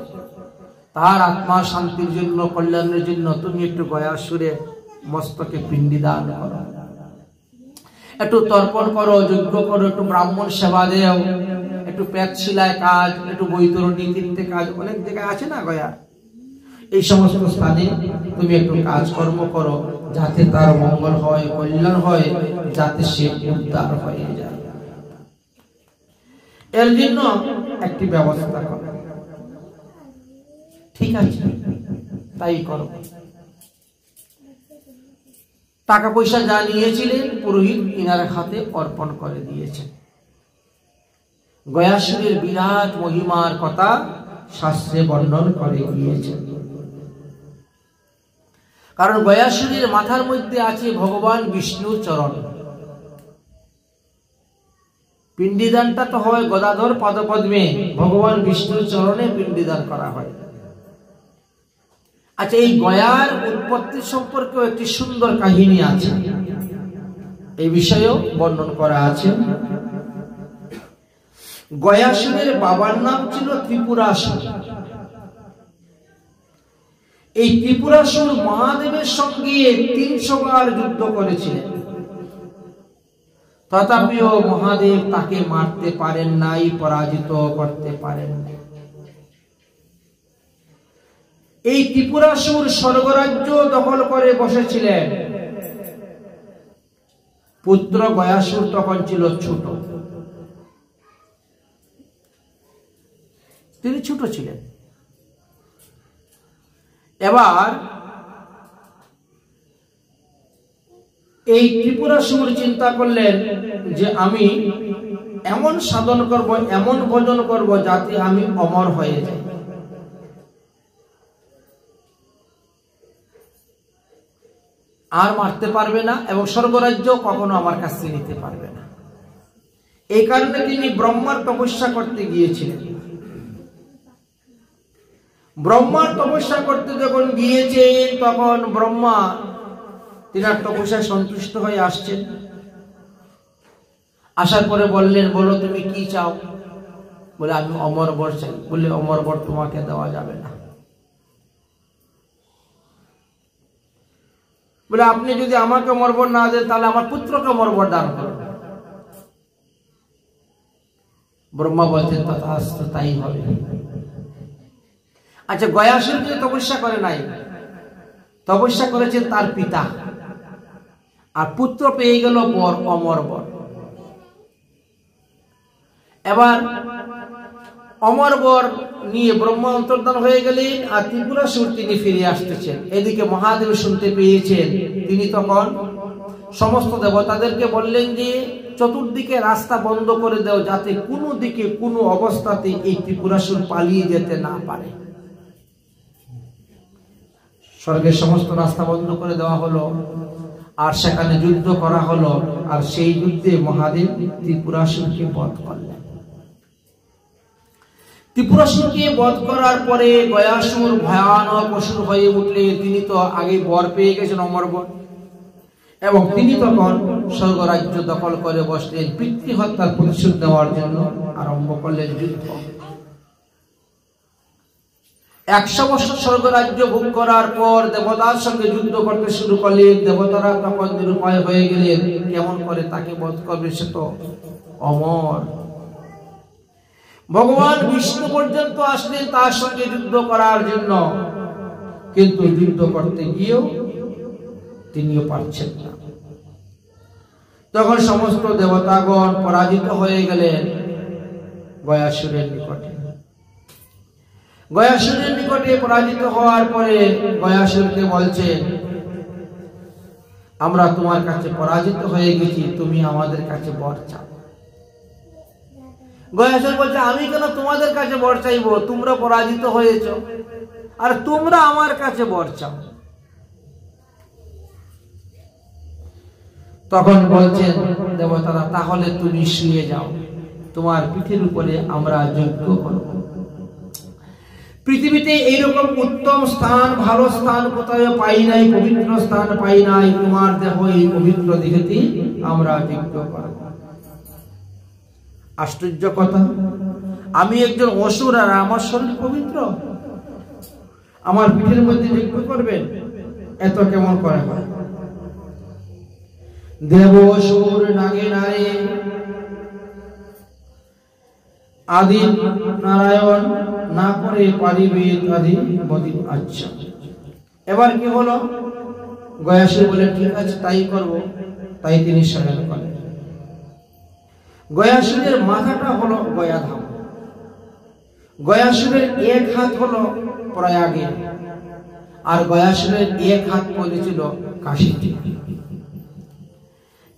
Speaker 1: তার আত্মা শান্তির জন্য, কল্যাণের জন্য তুমি একটু গয়াসুরে মস্তকে পিণ্ডিদান করো, একটু তর্পণ করো, যজ্ঞ করো, একটু ব্রাহ্মণ সেবা দেও, একটু পেট শিলায় কাজ, একটু বৈতরণী তীর্থে কাজ, অনেক জায়গায় আছে না গয়া, এই সমস্ত স্থানে তুমি একটু কাজকর্ম করো, যাতে তার মঙ্গল হয়, কল্যাণ হয়, যাতে সে উদ্ধার হয়ে যায়। এর জন্য একটি ব্যবস্থা করো। ঠিক আছে, তাই করো। টাকা পয়সা যা নিয়েছিলেন পুরোহিত ইনার হাতে অর্পণ করে দিয়েছেন। গয়াসুরের বিরাট মহিমার কথা শাস্ত্রে বর্ণন করে গিয়েছেন। কারণ গয়াসুরের মাথার মধ্যে আছে ভগবান বিষ্ণুর চরণ। পিণ্ডিদানটা তো হয় গদাধর পাদপদ্মে, ভগবান বিষ্ণুর চরণে পিণ্ডিদান করা হয়। আচ্ছা, এই গয়ার উৎপত্তি সম্পর্কেও একটি সুন্দর কাহিনী আছে, এই বিষয়েও বর্ণন করা আছে। গয়াসুরের বাবার নাম ছিল ত্রিপুরাসুর। এই ত্রিপুরাসুর মহাদেবের সঙ্গে 300 বার যুদ্ধ করেছিলেন, তথাপিও মহাদেব তাকে মারতে পারেন নাই, পরাজিত করতে পারেন নাই। এই ত্রিপুরাসুর স্বর্গরাজ্য দখল করে বসেছিলেন। পুত্র গয়াসুর তখন ছিল ছোট, তিনি ছোট ছিলেন। এবার এই ত্রিপুরাসুর চিন্তা করলেন যে আমি এমন সাধন করব, এমন ভজন করব যাতে আমি অমর হয়ে যাই। আর মারতে পারবে না এবং স্বর্গরাজ্য কখনো আমার কাছ থেকে নিতে পারবে না। এই কারণে তিনি ব্রহ্মার তপস্যা করতে গিয়েছিলেন। ব্রহ্মার তপস্যা করতে যখন গিয়েছেন তখন ব্রহ্মা তিনার তপস্যায় সন্তুষ্ট হয়ে আসছেন। আসার পরে বললেন, বলো তুমি কি চাও? বলে আমি অমর বর চাই। বলে অমর বর তোমাকে দেওয়া যাবে না। বলে আপনি যদি আমাকে অমর বর না দেন তাহলে আমার পুত্রকে অমর বর দান করুন। ব্রহ্মা বলছেন তথাস্তু, তাই হবে। আচ্ছা, গয়াসুর যে তপস্যা করে নাই, তপস্যা করেছেন তার পিতা, আর পুত্র পেয়ে গেল বর, অমর বর। এবার অমর বর নিয়ে ব্রহ্মা অন্তর্ধান হয়ে গেলেন, আর ত্রিপুরাসুর তিনি ফিরে আসতেছেন। এদিকে মহাদেব শুনতে পেয়েছেন। তিনি তখন সমস্ত দেবতাদেরকে বললেন যে চতুর্দিকে রাস্তা বন্ধ করে দাও, যাতে কোনো দিকে কোনো অবস্থাতে এই ত্রিপুরাসুর পালিয়ে যেতে না পারে। স্বর্গের সমস্ত রাস্তা বন্ধ করে দেওয়া হলো, আর সেখানে যুদ্ধ করা হলো। আর সেই যুদ্ধে মহাদেব ত্রিপুরাসুরকে বধ করলেন। ত্রিপুরাসুরকে বধ করার পরে গয়াসুর ভয়ানক অসুর হয়ে উঠলেন। তিনি তো আগে বর পেয়ে গেছেন, অমর বর, এবং তিনি তখন স্বর্গরাজ্য দখল করে বসলেন। পিতৃহত্যার প্রতিশোধ নেওয়ার জন্য আরম্ভ করলেন যুদ্ধ। 100 বছর স্বর্গরাজ্য ভোগ করার পর দেবতার সঙ্গে যুদ্ধ করতে শুরু করলেন। দেবতারা তখন নিরুপায় হয়ে গেলেন, কেমন করে তাকে বধ করবে, সে তো অমর। ভগবান বিষ্ণু পর্যন্ত আসলেন তার সঙ্গে যুদ্ধ করার জন্য, কিন্তু যুদ্ধ করতে গিয়েও তিনিও পারছেন না। তখন সমস্ত দেবতাগণ পরাজিত হয়ে গেলেন গয়াসুরের নিকটে। গয়াসুরের নিকটে পরাজিত হওয়ার পরে গয়াসুরকে বলছেন, আমরা তোমার কাছে পরাজিত হয়ে গেছি, তুমি আমাদের কাছে বর চাও। গয়াসুর বলছে, আমি কেন তোমাদের কাছে বর চাইবো? তোমরা পরাজিত হয়েছ, আর তোমরা আমার কাছে বর চাও। তখন বলছেন দেবতারা, তাহলে তুমি শুয়ে যাও, তোমার পিঠের উপরে আমরা যজ্ঞ করব। পৃথিবীতে এইরকম উত্তম স্থান, ভালো স্থান কোথায় পাই নাই, পবিত্র স্থান পাই নাই। তোমার দেহ এই পবিত্র দেহতে আমরা যজ্ঞ করব। আশ্চর্য কথা, আমি একজন অসুর আর আমার শরীর পবিত্র, আমার পিঠের মধ্যে যজ্ঞ করবেন? এত কেমন করে হয়? দেব অসুর নাগে নারে আদি নারায়ণ না করে পারিবে আদি বদি। আচ্ছা, এবার কি হলো? গয়াসুর বলে ঠিক আছে, তাই করব। তাই তিনি শয়ন করেন। গয়াসুরের মাথাটা হলো গয়াধাম। গয়াসুরের এক হাত হলো প্রয়াগে, আর গয়াসুরের এক হাত পড়েছিল কাশীতে।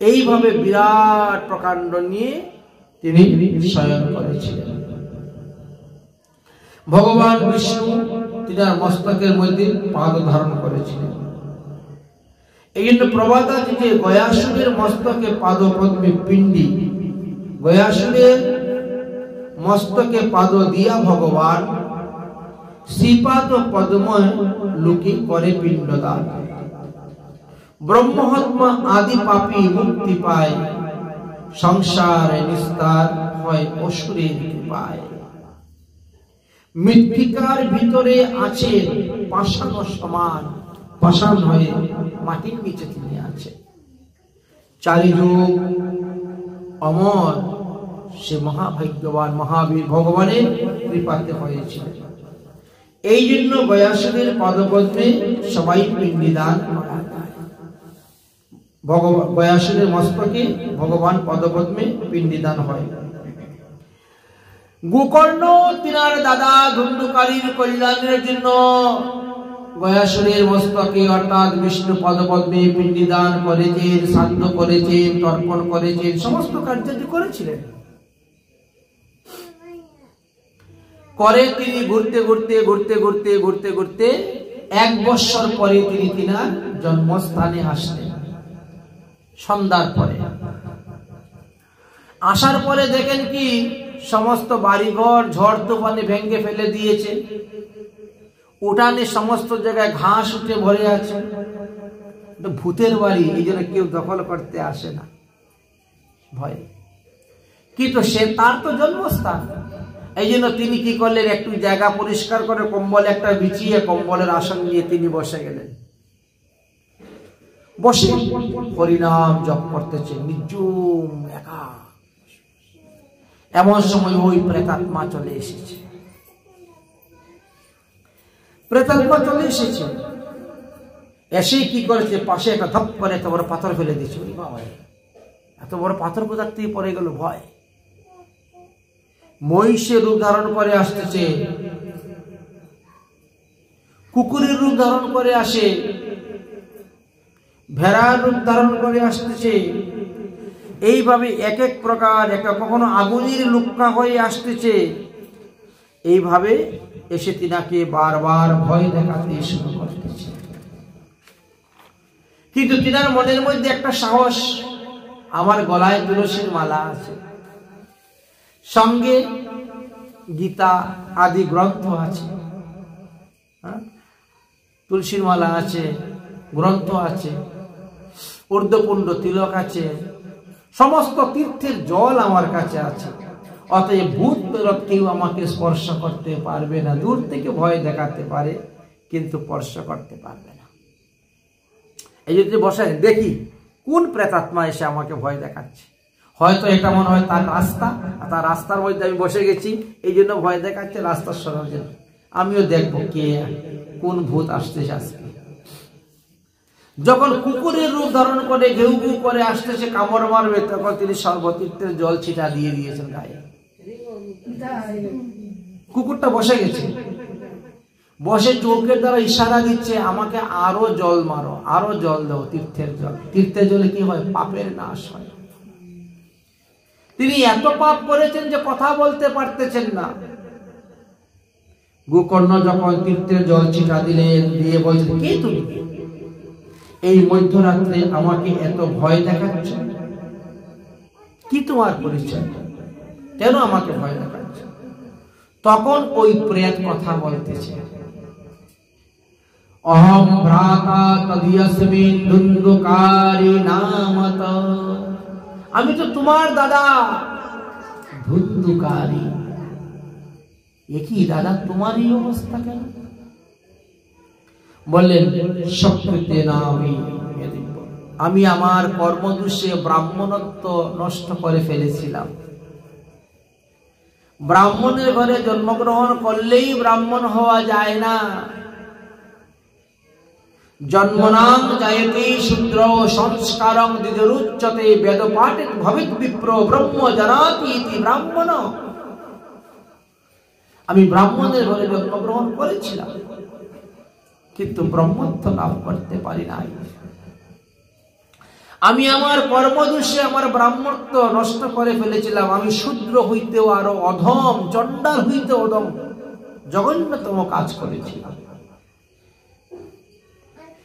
Speaker 1: এইভাবে বিরাট প্রকাণ্ড নিয়ে তিনি শয়ন করেছিলেন। ভগবান বিষ্ণু তিনার মস্তকের মধ্যে পাদ ধারণ করেছিলেন। এই জন্য প্রবাদ আছে যে গয়াসুরের মস্তকে পাদ পদ্মে পিণ্ডি। গয়াসুরের মস্তকে পাদ দিয়া ভগবান শ্রীপাদ পদ্ময় লোকে করে পিণ্ডদান। ব্রহ্মহত্মা আদি পাপী মুক্তি পায়, সংসারে নিস্তার হয় অসুরের কৃপায়। মৃত্তিকার ভিতরে আছে পাষাণ সমান, পাষাণ হয়ে মাটির নিচে তিনি আছে। চারিযুগ অমর সে মহাভাগ্যবান মহাবীর ভগবানের কৃপাতে হয়েছিলেন। এই জন্য গয়াসুরের পদপদ্মে সবাই পিণ্ডিদান করা যায়। গয়াসুরের মস্তকে ভগবান পদপদ্মে পিণ্ডিদান হয়। গোকর্ণ তিনার দাদা ধুন্ধুকারীর কল্যাণের জন্য গয়াসুরের মস্তকে অর্থাৎ বিষ্ণু পদপদ্মে পিণ্ডিদান করেছেন, শ্রাদ্ধ করেছেন, তর্পণ করেছেন, সমস্ত কার্যাদি করেছিলেন। করে তিনি ঘুরতে ঘুরতে ঘুরতে ঘুরতে ঘুরতে ঘুরতে 1 বৎসর পরে তিনি তিনার জন্মস্থানে আসলেন। সন্ধ্যার পরে আসার পরে দেখেন কি সমস্ত বাড়িঘর ঝড় তুফানে ভেঙে ফেলে দিয়েছে। উঠানে সমস্ত জায়গায় ঘাস উঠে ভরে আছে। ভূতের বাড়ি, এই জন্য কেউ দখল করতে আসে না ভয়ে। কিন্তু সে তার তো জন্মস্থান, এই জন্য তিনি কি করলেন, একটু জায়গা পরিষ্কার করে কম্বল একটা বিছিয়ে কম্বলের আসন নিয়ে তিনি বসে গেলেন। বসে হরিনাম জপ করতেছে, নির্জুম একা। এমন সময় ওই প্রেতাত্মা চলে এসেছে। প্রেতাত্মা চলে এসেছে, এসে কি করেছে, পাশে একটা ধপ করে এত বড় পাথর ফেলে দিয়েছে। এত বড় পাথর কোথা থেকে পড়ে গেল, ভয়। মহিষের রূপ ধারণ করে আসতেছে, কুকুরের রূপ ধারণ করে আসে, ভেড়ার রূপ ধারণ করে আসতেছে। এইভাবে এক এক প্রকার, কখনো আগুনের লুক্কা হয়ে আসতেছে। এইভাবে এসে তিনাকে বারবার ভয় দেখাতে শুরু করতেছে। কিন্তু তিনার মনের মধ্যে একটা সাহস, আমার গলায় তুলসীর মালা আছে, সঙ্গে গীতা আদি গ্রন্থ আছে, তুলসীর মালা আছে, গ্রন্থ আছে, ঊর্ধ্বপুণ্ড তিলক আছে, সমস্ত তীর্থের জল আমার কাছে আছে। অতএব ভূত প্রেরত কেউ আমাকে স্পর্শ করতে পারবে না। দূর থেকে ভয় দেখাতে পারে, কিন্তু স্পর্শ করতে পারবে না। এই যদি বসে দেখি কোন প্রেতাত্মা এসে আমাকে ভয় দেখাচ্ছে। হয়তো এটা মনে হয় তার রাস্তা, তার রাস্তার মধ্যে আমি বসে গেছি, এই জন্য ভয় দেখাচ্ছে, রাস্তার সরঞ্জে। আমিও দেখবো কে, কোন ভূত আসতেছে আজকে। যখন কুকুরের রূপ ধারণ করে ঘেউ ঘেউ করে আসতেছে, কামড় মারবে, তখন তিনি সর্বতীর্থের জল ছিটা দিয়ে দিয়েছেন গায়ে। কুকুরটা বসে গেছে, বসে চোখের দ্বারা ইশারা দিচ্ছে, আমাকে আরো জল মারো, আরো জল দাও, তীর্থের জল। তীর্থের জলে কি হয়, পাপের নাশ হয়। তিনি এত পাপ করেছেন যে কথা বলতে পারতেছেন না। গোকর্ণ যখন তীর্থের জল ছিটা দিলেন, দিয়ে বলছেন, কে তুমি? এই মধ্যরাত্রে আমাকে এত ভয় দেখাচ্ছ, কি তোমার পরিচয়? কেন আমাকে ভয় দেখাচ্ছ? তখন ওই প্রেত কথা বলতেছে, অহম ভ্রাতা তদিয়স্মিন ধুন্ধুকারী নামত। আমি তো তোমার দাদা, ধুন্ধুকারী। একই দাদা, তোমার এই অবস্থা কেন? বললেন, শক্তিতে না, আমি আমার কর্মদোষে ব্রাহ্মণত্ব নষ্ট করে ফেলেছিলাম। ব্রাহ্মণের ঘরে জন্মগ্রহণ করলেই ব্রাহ্মণ হওয়া যায় না। জন্মনাং জায়তে শূদ্র সংস্কারং দ্বিজরুচ্যতে বেদপাঠে ভবেৎ বিপ্র ব্রহ্ম জানাতি ইতি ব্রাহ্মণ। আমি ব্রাহ্মণের ঘরে জন্মগ্রহণ করেছিলাম, কিন্তু ব্রহ্মত্ব লাভ করতে পারি নাই। আমি আমার কর্মদোষে আমার ব্রাহ্মত্ব নষ্ট করে ফেলেছিলাম। আমি শূদ্র হইতেও আরো অধম, চণ্ডাল হইতে অধম, জঘন্যতম কাজ করেছিলাম।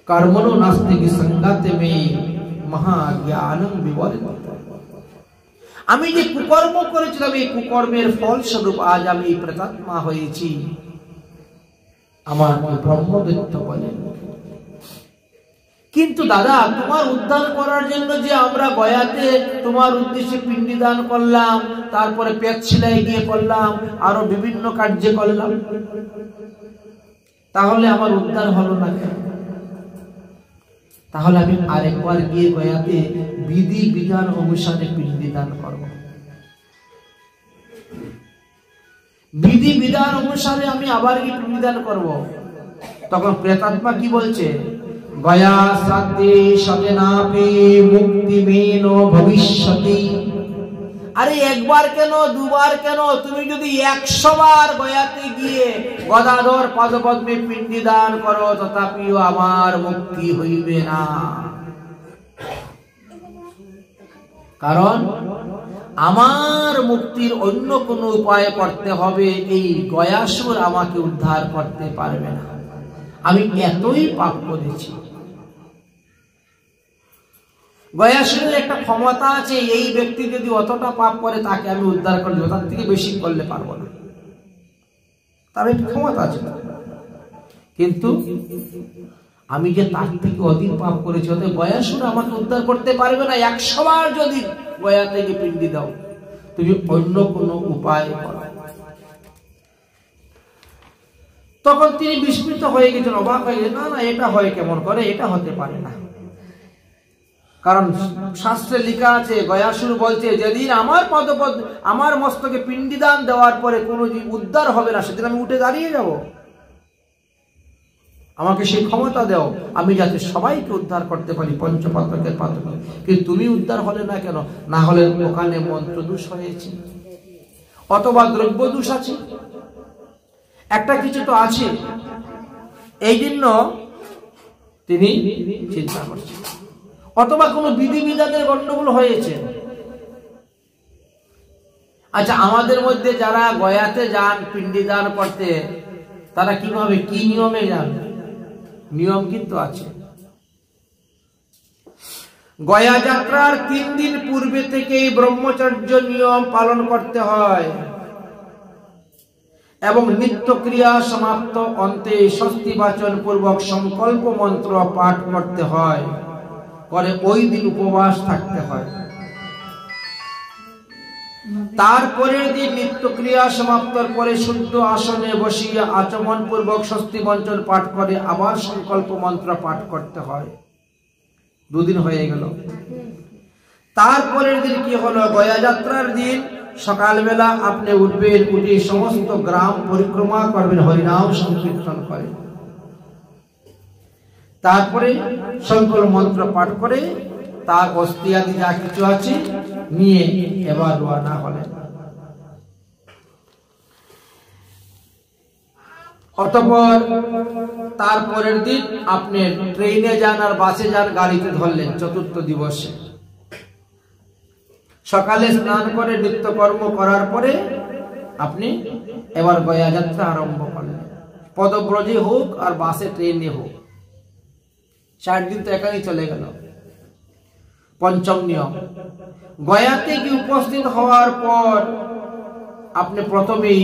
Speaker 1: কর্মণো নাস্তি সংগাতে মে মহাজ্ঞানং বিবর্তিত। আমি যে কুকর্ম করেছিলাম, এই কুকর্মের ফলস্বরূপ আজ আমি প্রেতাত্মা হয়েছি। আমার ব্রহ্মদৈত্য বলেন, কিন্তু দাদা, তোমার উদ্ধার করার জন্য যে আমরা গয়াতে তোমার উদ্দেশ্যে পিণ্ডি দান করলাম, তারপরে পেট সেলাই গিয়ে করলাম, আরো বিভিন্ন কার্যে করলাম, তাহলে আমার উদ্ধার হলো না কেন? তাহলে আমি আরেকবার গিয়ে গয়াতে বিধি বিধান অনুসারে পিণ্ডি দান করব। বিধি বিধান অনুসারে আমি আবার গিয়ে পিণ্ডি দান করব। তখন প্রেতাত্মা কি বলছে, গয়া সাতে সতেনাপি মুক্তি মেন ভবিষ্যতি। আরে একবার কেন, দুবার কেন, তুমি যদি 100 বার গয়াতে গিয়ে গদাধর পদপদ্মে পিণ্ডি দান করো, তথাপিও আমার মুক্তি হইবে না। কারণ আমার মুক্তির অন্য কোন উপায় করতে হবে, এই গয়াসুর আমাকে উদ্ধার করতে পারবে না। আমি এতই পাপ করেছি। গয়াসুরের একটা ক্ষমতা আছে, এই ব্যক্তি যদি অতটা পাপ করে তাকে আমি উদ্ধার করে দেবো, তার থেকে বেশি করলে পারবো না, তার একটা ক্ষমতা আছে। কিন্তু আমি যে তার থেকে অধিক পাপ করেছি, অতএব গয়াসুর আমাকে উদ্ধার করতে পারবে না। 100 বার যদি গয়া থেকে পিণ্ডি দাও, তুমি অন্য কোনো উপায় করো। তখন তিনি বিস্মিত হয়ে গেছেন, অবাক হয়ে গেছেন, না না এটা হয় কেমন করে, এটা হতে পারে না। কারণ শাস্ত্রে লেখা আছে, গয়াসুর বলছে যেদিন আমার মস্তকে পিণ্ডিদান দেওয়ার পরে কোনো জীব উদ্ধার হবে না, সেদিন আমি উঠে দাঁড়িয়ে যাব। আমাকে সেই ক্ষমতা দাও, আমি যাতে সবাইকে উদ্ধার করতে পারি পঞ্চপাতকের পাতক। কিন্তু তুমি উদ্ধার হলে না কেন? না হলে ওখানে মন্ত্র দোষ হয়েছে, অথবা দ্রব্য দোষ আছে, একটা কিছু তো আছে। এই জন্য তিনি চিন্তা করছেন, অথবা কোনো বিধিবিধানের গন্ডগোল হয়েছে। আচ্ছা, আমাদের মধ্যে যারা গয়াতে যান পিণ্ডিদান করতে, তারা কিভাবে, কি নিয়মে যান? নিয়ম কিন্তু আছে। গয়া যাত্রার 3 দিন পূর্বে থেকেই ব্রহ্মচর্য নিয়ম পালন করতে হয় এবং নিত্য ক্রিয়া সমাপ্ত অন্তে স্বস্তি বাচন পূর্বক সংকল্প মন্ত্র পাঠ করতে হয়, করে ওই দিন উপবাস থাকতে হয়। তারপরের দিন নিত্য ক্রিয়া সমাপ্তর পরে শুদ্ধ আসনে বসিয়ে আচমন পূর্বক স্বস্তি মন্ত্র পাঠ করে আবার সংকল্প মন্ত্র পাঠ করতে হয়। 2 দিন হয়ে গেল। তারপরের দিন কি হলো? গয়া যাত্রার দিন সকালবেলা আপনি উঠবেন, উঠে সমস্ত গ্রাম পরিক্রমা করবেন, হরিনাম সংকীর্তন করে, তারপরে সংকল্প মন্ত্র পাঠ করে তার অস্থি আদি যা কিছু আছে নিয়ে এবার রওনা হলেন। অতঃপর তারপরের দিন আপনি ট্রেনে যান আর বাসে যান, গাড়িতে ধরলেন। চতুর্থ দিবসে সকালে স্নান করে নিত্যকর্ম করার পরে আপনি এবার গয়া যাত্রা আরম্ভ করলেন। পদব্রজে হোক আর বাসে ট্রেনে হোক, 4 দিন তো এখানেই চলে গেল। পঞ্চম নিয়ম, গয়াতে কি উপস্থিত হওয়ার পর আপনি প্রথমেই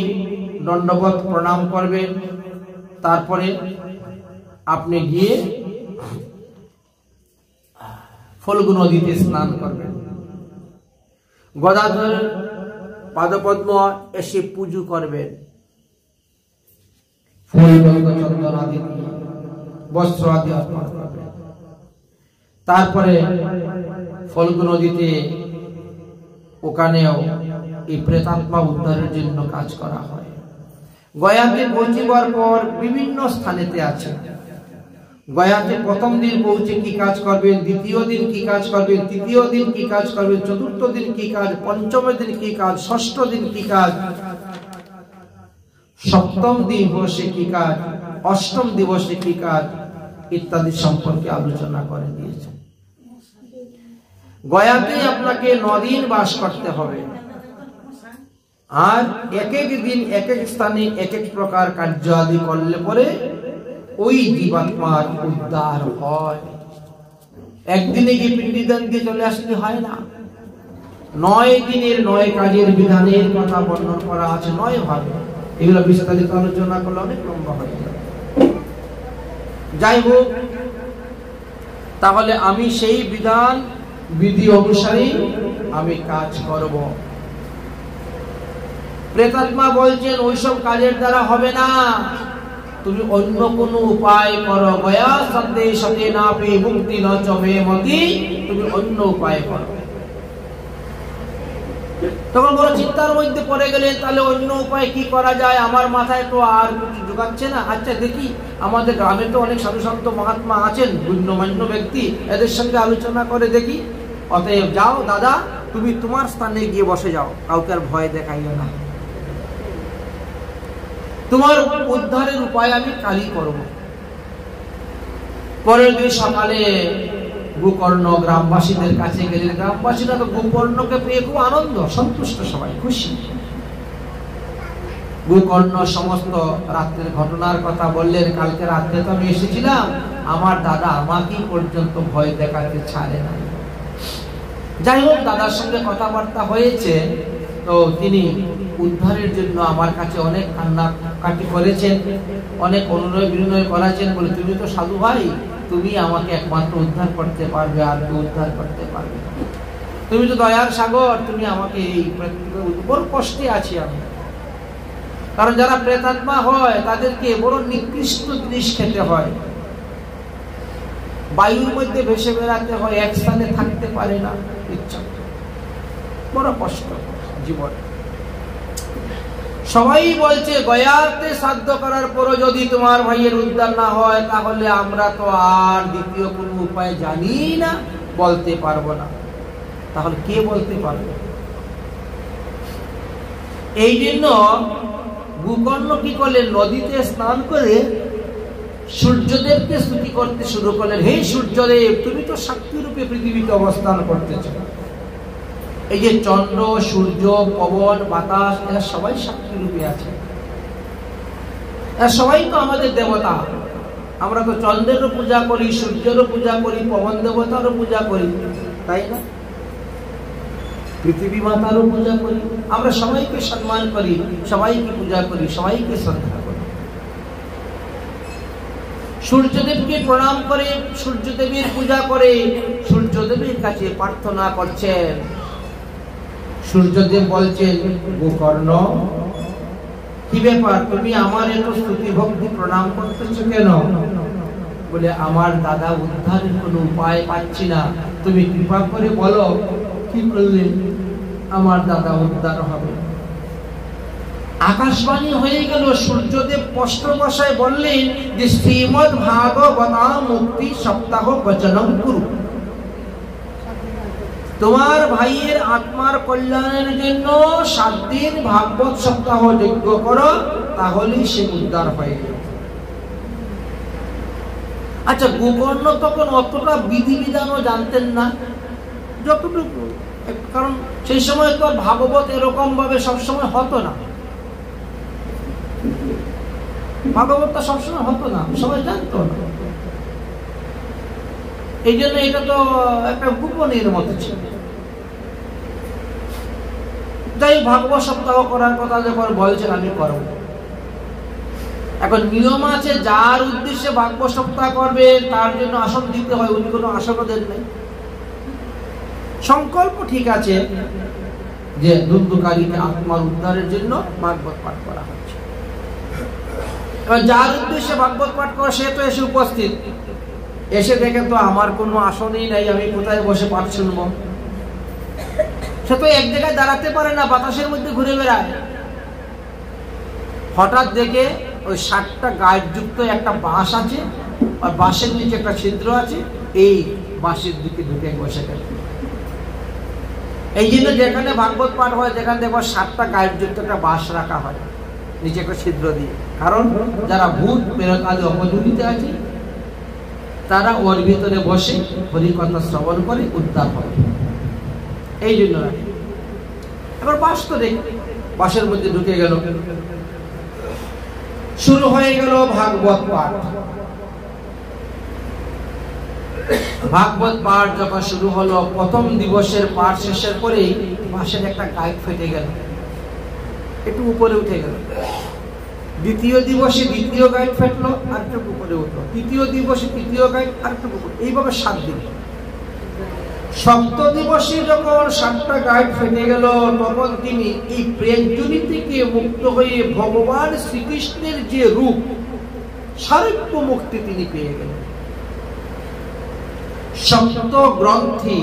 Speaker 1: দণ্ডবত প্রণাম করবেন, তারপরে আপনি গিয়ে ফল্গু নদীতে স্নান করবেন। গদাধর পাদপদ্ম এসে পুজো করবেন, ফুল চন্দন আদি বস্ত্র আদি অর্পণ করবেন। তারপরে ফল্গু নদীতে ওখানেও এই প্রেতাত্মা উদ্ধারের জন্য কাজ করা হয়। গয়াতে পৌঁছিবার পর বিভিন্ন স্থানেতে আছে। গয়াতে প্রথম দিন পৌঁছে কি কাজ করবেন, দ্বিতীয় দিন কি কাজ করবেন, তৃতীয় দিন কি কাজ করবেন, চতুর্থ দিন কি কাজ, পঞ্চম দিন কি কাজ, ষষ্ঠ দিন কি কাজ, সপ্তম দিবসে কি কাজ, অষ্টম দিবসে কি কাজ ইত্যাদি সম্পর্কে আলোচনা করে দিয়েছেন। গয়াতে আপনাকে 9 দিন বাস করতে হবে, আর এক এক দিন এক এক স্থানে এক এক প্রকার কার্য আদি করলে পরে ওই জীবাত্মার উদ্ধার হয়। একদিনে গিয়ে পিণ্ডিদান দিয়ে চলে আসলে হয় না। 9 দিনের 9 কাজের বিধানের কথা বর্ণনা করা আছে 9 ভাবে। এগুলো বিস্তারিত আলোচনা করলে অনেক লম্বা হয়ে যাবে। যাই হোক, তাহলে আমি সেই বিধান বিধি অনুসারে আমি কাজ করব। প্রেতাত্মা বলছেন ওইসব কাজের দ্বারা হবে না, তুমি অন্য কোনো উপায় করো। গয়া সন্দেহ সতে না পে মুক্তি ন চমে মতি, তুমি অন্য উপায় করো। তখন বড় চিন্তার মধ্যে পড়ে গেলেন, তাহলে অন্য উপায় কি করা যায়? আমার মাথায় তো আর কিছু জোগাচ্ছে না। আচ্ছা দেখি, আমাদের গ্রামে তো অনেক সাধু সন্ত মহাত্মা আছেন, গণ্যমান্য ব্যক্তি, এদের সঙ্গে আলোচনা করে দেখি। অতএব যাও দাদা, তুমি তোমার স্থানে গিয়ে বসে যাও, কাউকে আর ভয় দেখাইও না। তোমার উদ্ধারের উপায় আমি কালই করব। পরের দিন সকালে গোকর্ণ গ্রামবাসীদের কাছে গেলেন। গ্রামবাসীরা তো গোকর্ণকে পেয়ে খুব আনন্দ, সন্তুষ্ট, সবাই খুশি। গোকর্ণ সমস্ত রাত্রের ঘটনার কথা বললেন। কালকে রাত্রে তো আমি এসেছিলাম, আমার দাদা আমাকেই পর্যন্ত ভয় দেখাতে ছাড়ে না। যাই হোক, দাদার সঙ্গে কথাবার্তা হয়েছে, তো তিনি উদ্ধারের জন্য আমার কাছে অনেক কান্নাকাটি করেছেন, অনেক অনুনয় বিনয় করেছেন। বলে তুমি তো সাধু ভাই, তুমি আমাকে একমাত্র উদ্ধার করতে পারবে, আর কেউ উদ্ধার করতে পারবে না। তুমি তো দয়ার সাগর, তুমি আমাকে এই বড় কষ্টে আছি আমি। কারণ যারা প্রেতাত্মা হয় তাদেরকে বড় নিকৃষ্ট জিনিস খেতে হয়, বায়ুর মধ্যে ভেসে বেড়াতে হয়, এক স্থানে থাকতে পারে না, ইচ্ছা বড় কষ্ট জীবন। সবাই বলছে গয়াতে শ্রাদ্ধ করার পরও যদি তোমার ভাইয়ের উদ্ধার না হয় তাহলে আমরা তো আর দ্বিতীয় কোনো উপায় জানি না, বলতে পারবো না। তাহলে কে বলতে পারবে? এই জন্য গোকর্ণ কি করলেন, নদীতে স্নান করে সূর্যদেবকে স্তুতি করতে শুরু করলেন। হে সূর্যদেব, তুমি তো শক্তি রূপে পৃথিবীতে অবস্থান করতেছ। এই যে চন্দ্র, সূর্য, পবন, বাতাস, এরা সবাই শক্তি রূপে আছে, এরা সবাই তো আমাদের দেবতা। আমরা তো চন্দ্রেরও পূজা করি, সূর্যেরও পূজা করি, পবন দেবতারও পূজা করি, তাই না? পৃথিবী মাতারও পূজা করি। আমরা সবাইকে সম্মান করি, সবাইকে পূজা করি, সবাইকে শ্রদ্ধা করি। সূর্যদেবকে প্রণাম করে, সূর্যদেবের পূজা করে, সূর্যদেবের কাছে প্রার্থনা করছেন। সূর্যদেব বলছেন, গোকর্ণ কি ব্যাপার, তুমি আমার এত স্তুতি ভক্তি প্রণাম করতেছ কেন? বলে, আমার দাদা উদ্ধারের কোনো উপায় পাচ্ছি না, তুমি কৃপা করে বলো কি করলে আমার দাদা উদ্ধার হবে। আকাশবাণী হয়ে গেল। সূর্যদেব স্পষ্ট ভাষায় বললেন যে শ্রীমদ্ ভাগবতা মুক্তি সপ্তাহ বচনং কুরু, তোমার ভাইয়ের আত্মার কল্যাণের জন্য 7 দিন ভাগবত সপ্তাহ যজ্ঞ করো, তাহলেই সে উদ্ধার হয়ে যাবে। আচ্ছা, গোকর্ণ তখন অতটা বিধিবিধানও জানতেন না, যতটুকু, কারণ সেই সময় তো ভাগবত এরকম ভাবে সবসময় হতো না, ভাগবতটা সবসময় হতো না, সবাই জানতো না। এই জন্য এটা তো একটা গোপনের মতো ছিল। যাই ভাগবত সপ্তাহ করার কথা যখন বলছেন, আমি করব। এখন নিয়ম আছে, যার উদ্দেশ্যে ভাগবত সপ্তাহ করবে তার জন্য আসন দিতে হয়, উনি কোনো আসনও দেন নাই। সংকল্প ঠিক আছে যে দুর্দুকারীকে আত্মার উদ্ধারের জন্য ভাগবত পাঠ করা হচ্ছে। এবার যার উদ্দেশ্যে ভাগবত পাঠ করা সে তো এসে উপস্থিত, এসে দেখে তো আমার কোনো আসনই নাই, আমি কোথায় বসে পাঠ শুনব? সে তো এক জায়গায় দাঁড়াতে পারে না, বাতাসের মধ্যে ঘুরে বেড়ায়। হঠাৎ দেখে ওই 7টা গাছ যুক্ত একটা বাঁশ আছে, আর বাঁশের নিচে একটা ছিদ্র আছে, এই বাঁশের দিকে ঢুকে বসে গেল। এই জন্য যেখানে ভাগবত পাঠ হয় যেখানে দেখবো 7টা গাছ যুক্ত একটা বাঁশ রাখা হয় নিচে একটা ছিদ্র দিয়ে, কারণ যারা ভূত প্রেরত আদি অপজনিতে আছে তারা ওর ভিতরে বসে হরিকথা শ্রবণ করে উদ্ধার হবে, এই জন্য রাখে। এবার বাঁশ তো দেখ, বাঁশের মধ্যে ঢুকে গেল, শুরু হয়ে গেল ভাগবত পাঠ। ভাগবত পাঠ যখন শুরু হলো, প্রথম দিবসের পাঠ শেষের পরেই বাঁশের একটা গাইড ফেটে গেল, একটু উপরে উঠে গেল। দ্বিতীয় দিবসে দ্বিতীয় গাইড ফেটলো, আর একটু উপরে উঠলো। তৃতীয় দিবসে তৃতীয় গাইড, আর একটু উপরে, এইভাবে 7 দিন। 7ম দিবসে যখন 7টা গাইড ফেটে গেল, তখন তিনি এই প্রেমজনি থেকে মুক্ত হয়ে ভগবান শ্রীকৃষ্ণের যে রূপ সারূপ্য মুক্তি তিনি পেয়ে গেলেন। সপ্ত গ্রন্থি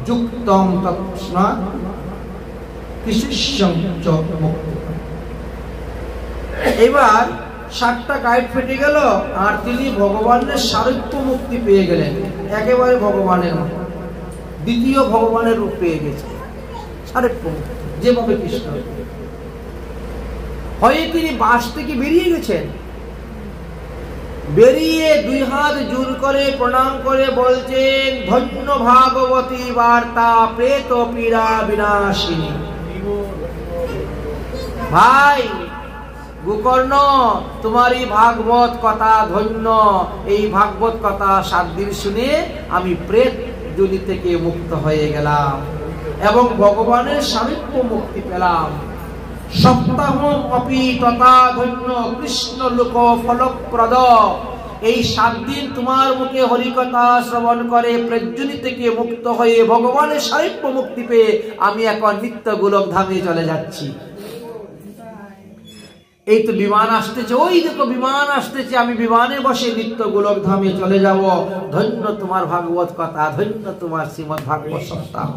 Speaker 1: যুক্তং তৎস্মাৎ কৃষ্ণং চ মুক্তি। এবার 7টা গাইড ফেটে গেল, আর তিনি ভগবানের সারূপ্য মুক্তি পেয়ে গেলেন, একেবারে ভগবানের মতো, দ্বিতীয় ভগবানের রূপ পেয়ে গেছে, সারূপ্য মুক্তি, যেভাবে কৃষ্ণ হয়ে তিনি বাস থেকে বেরিয়ে গেছেন। বেরিয়ে 2 হাত জোর করে প্রণাম করে বলছেন, ধন্য ভাগবতী বার্তা প্রেত পীড়া বিনাশিনী। ভাই গোকর্ণ, তোমারই ভাগবত কথা ধন্য, এই ভাগবত কথা 7 দিন শুনে আমি প্রেত জনি থেকে মুক্ত হয়ে গেলাম এবং ভগবানের সারূপ্য মুক্তি পেলাম। সপ্তাহম অপি তথা ধন্য কৃষ্ণ লোক ফলপ্রদ। এই 7 দিন তোমার মুখে হরিকথা শ্রবণ করে প্রেতজনি থেকে মুক্ত হয়ে ভগবানের সারূপ্য মুক্তি পেয়ে আমি এখন নিত্য গোলক ধামে চলে যাচ্ছি। এই তো বিমান আসতেছে, ওই দেখো বিমান আসতেছে, আমি বিমানে বসে নিত্য গোলক ধামে চলে যাব। ধন্য তোমার ভাগবত কথা, ধন্য তোমার শ্রীমদ ভাগবত সপ্তাহ।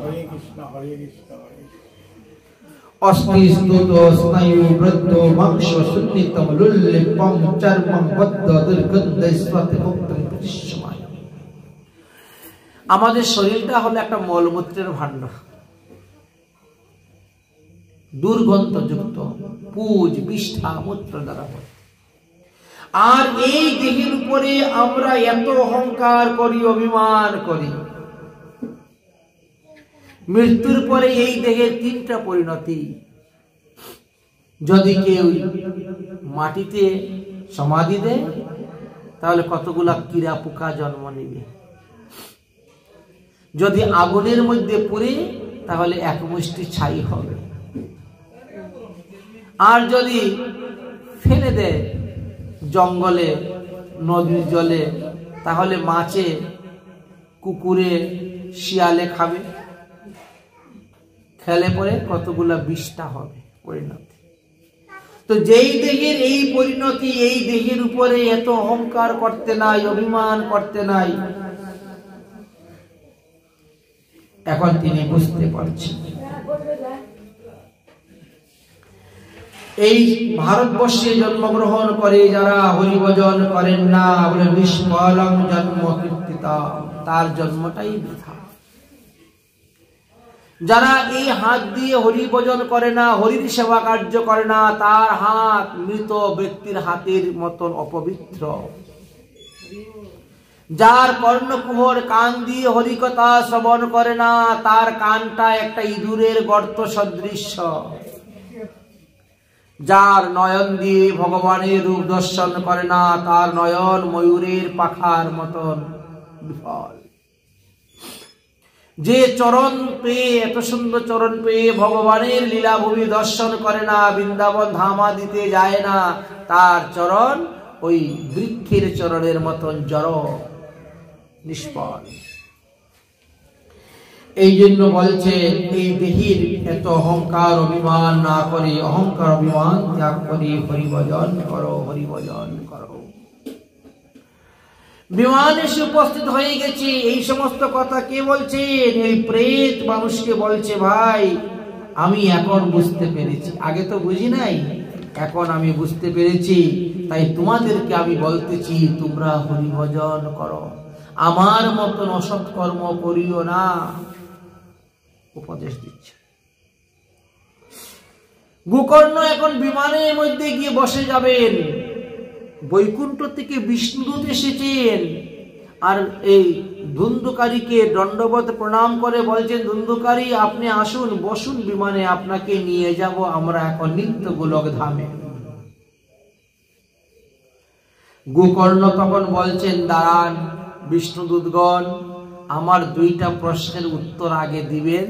Speaker 1: অস্থি স্তুত স্নায়ু বৃদ্ধ মাংস সুন্নিতম লুল্লিপম চর্মম বদ্ধ দুর্গন্ধ স্বতে মুক্তম দৃশ্যমায়। আমাদের শরীরটা হলো একটা মলমূত্রের ভাণ্ডার, দুর্গন্ধযুক্ত পুজ বিষ্ঠা মূত্র দ্বারা। আর এই দেহের উপরে আমরা এত অহংকার করি, অভিমান করি। মৃত্যুর পরে এই দেহের তিনটা পরিণতি। যদি কেউ মাটিতে সমাধি দেয় তাহলে কতগুলা কীড়া পোকা জন্ম নিবে। যদি আগুনের মধ্যে পুড়ে তাহলে এক মুষ্টি ছাই হবে। আর যদি ফেলে দেয় জঙ্গলে, নদীর জলে, তাহলে মাছে, কুকুরে, শিয়ালে খাবে, খেলে পরে কতগুলা বিষ্ঠা হবে পরিণতি। তো যেই দেহের এই পরিণতি, এই দেহের উপরে এত অহংকার করতে নাই, অভিমান করতে নাই। এখন তিনি বুঝতে পারছেন এই ভারতবর্ষে জন্মগ্রহণ করে যারা হরিভজন করেন না, বলে নিষ্ফলং জন্ম কীর্তিতা, তার জন্মটাই বৃথা। যারা এই হাত দিয়ে হরিভজন করে না, হরির সেবা কার্য করে না, তার হাত মৃত ব্যক্তির হাতের মতন অপবিত্র। যার কর্ণকুহর কান দিয়ে হরিকথা শ্রবণ করে না, তার কানটা একটা ইঁদুরের গর্ত সদৃশ্য। যার নয়ন দিয়ে ভগবানের রূপ দর্শন করে না, তার নয়ন ময়ূরের পাখার মতন বিফল। যে চরণ পেয়ে, এত সুন্দর চরণ পেয়ে ভগবানের লীলাভূমি দর্শন করে না, বৃন্দাবন ধামা দিতে যায় না, তার চরণ ওই বৃক্ষের চরণের মতন জড়, নিষ্ফল। এই জন্য বলছে এই দেহের এত অহংকার অভিমান না করে, অহংকার অভিমান ত্যাগ করে হরিভজন করো, হরিভজন করো। বিমান এসে উপস্থিত হয়ে গেছে। এই সমস্ত কথা কে বলছেন? এই প্রেত মানুষকে বলছে, ভাই আমি এখন বুঝতে পেরেছি, আগে তো বুঝি নাই, এখন আমি বুঝতে পেরেছি, তাই তোমাদেরকে আমি বলতেছি তোমরা হরিভজন করো, আমার মতন অসৎ কর্ম করিও না। উপদেশ দিচ্ছে। গোকর্ণ এখন বিমানের মধ্যে গিয়ে বসে যাবেন। বৈকুণ্ঠ থেকে বিষ্ণুদূত এসেছেন, আর এই ধুন্ধুকারীকে দণ্ডবত প্রণাম করে বলছেন, ধুন্ধুকারী আপনি আসুন, বসুন বিমানে, আপনাকে নিয়ে যাব আমরা এখন নিত্য গোলক ধামে। গোকর্ণ তখন বলছেন, দাঁড়ান বিষ্ণুদূতগণ, আমার দুইটা প্রশ্নের উত্তর আগে দিবেন,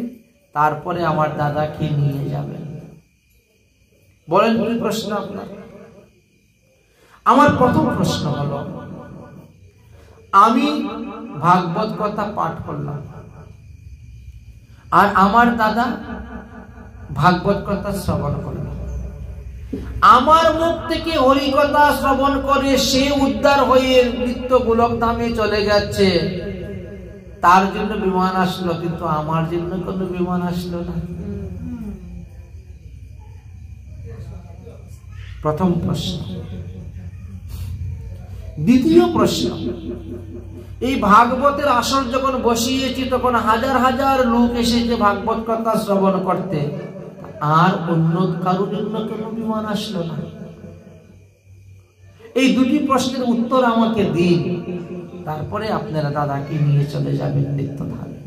Speaker 1: তারপরে আমার দাদাকে নিয়ে যাবেন। বলেন কি প্রশ্ন আপনার? আমার প্রথম প্রশ্ন হলো, আমি ভাগবত কথা পাঠ করলাম, আর আমার দাদা ভাগবত কথা শ্রবণ করলেন। আমার মুখ থেকে হরিকথা শ্রবণ করে সে উদ্ধার হয়ে নিত্য গোলক ধামে চলে যাচ্ছে, তার জন্য বিমান আসলো, কিন্তু আমার জন্য কোনো বিমান আসলো না। প্রথম প্রশ্ন। দ্বিতীয় প্রশ্ন, এই ভাগবতের আসর যখন বসিয়েছি তখন হাজার হাজার লোক এসেছে ভাগবত কথা শ্রবণ করতে, আর অন্য কারোর জন্য কোনো বিমান আসলো না। এই দুটি প্রশ্নের উত্তর আমাকে দিন, তারপরে আপনারা দাদাকে নিয়ে চলে যাবেন নিত্যধামে।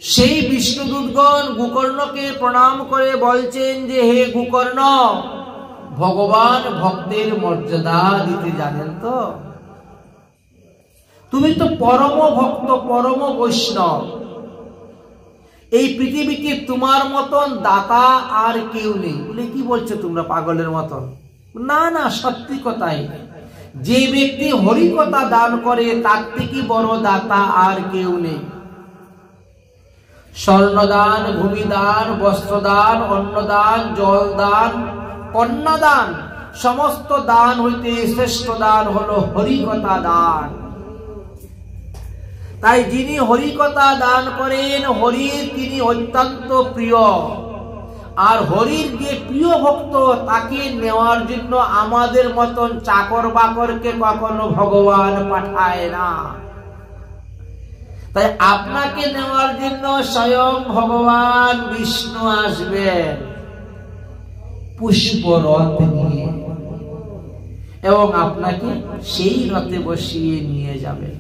Speaker 1: সেই বিষ্ণুদূতগণ গোকর্ণকে প্রণাম করে বলছেন যে, হে গোকর্ণ, ভগবান ভক্তের মর্যাদা দিতে জানেন তো? তুমি তো পরম ভক্ত, পরম বৈষ্ণব। এই পৃথিবীতে তোমার মতন দাতা আর কেউ নেই। বলে কি বলছো তোমরা, পাগলের মতন? না না, সত্যি কথাই। যে ব্যক্তি হরিকথা দান করে তার থেকে বড় দাতা আর কেউ নেই। স্বর্ণদান, ভূমিদান, বস্ত্রদান, অন্নদান, জলদান, কন্যাদান, সমস্ত দান হইতে শ্রেষ্ঠ দান হলো হরিকথা দান। তাই যিনি হরিকথা দান করেন, হরির তিনি অত্যন্ত প্রিয়। আর হরির যে প্রিয় ভক্ত, তাকে নেওয়ার জন্য আমাদের মতন চাকর বাকরকে কখনো ভগবান পাঠায় না। তাই আপনাকে নেওয়ার জন্য স্বয়ং ভগবান বিষ্ণু আসবেন পুষ্পরথ নিয়ে, এবং আপনাকে সেই রথে বসিয়ে নিয়ে যাবেন।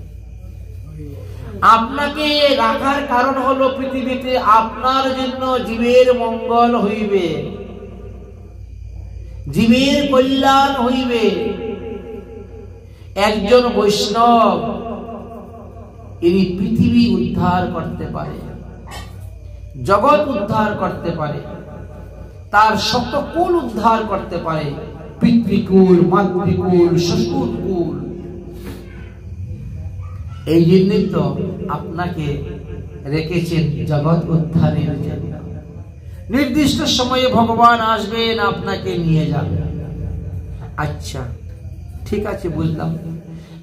Speaker 1: আপনাকে রাখার কারণ হলো পৃথিবীতে আপনার জন্য জীবের মঙ্গল হইবে, জীবের কল্যাণ হইবে। একজন বৈষ্ণব ইনি পৃথিবী উদ্ধার করতে পারে, জগৎ উদ্ধার করতে পারে, তার সকল উদ্ধার করতে পারে, পিতৃকুল, মাতৃকুল, শ্বশুরকুল। এই জন্যই তো আপনাকে রেখেছেন জগৎ উদ্ধারের জন্য। নির্দিষ্ট সময়ে ভগবান আসবেন, আপনাকে নিয়ে যাবেন। আচ্ছা, ঠিক আছে, বুঝলাম।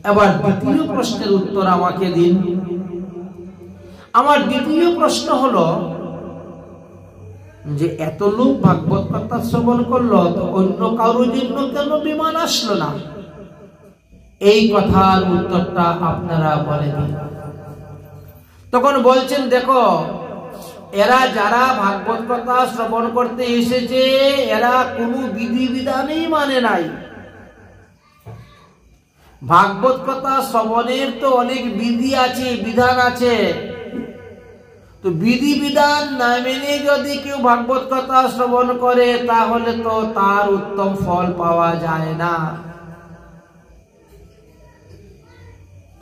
Speaker 1: এবার দ্বিতীয় প্রশ্নের উত্তর আমাকে দিন। আমার দ্বিতীয় প্রশ্ন হলো যে এত লোক ভাগবত কথা শ্রবণ করলো, তো অন্য কারোর জন্য কেন বিমান আসলো না? এই কথার উত্তরটা আপনারা বলে দিন। তখন বলছেন, দেখো, এরা যারা ভাগবত কথা শ্রবণ করতে এসেছে, এরা কোনো বিধি বিধানই মানে নাই। ভাগবত কথা শ্রবণের তো অনেক বিধি আছে, বিধান আছে। তো বিধি বিধান না মেনে যদি কেউ ভাগবত কথা শ্রবণ করে, তাহলে তো তার উত্তম ফল পাওয়া যায় না।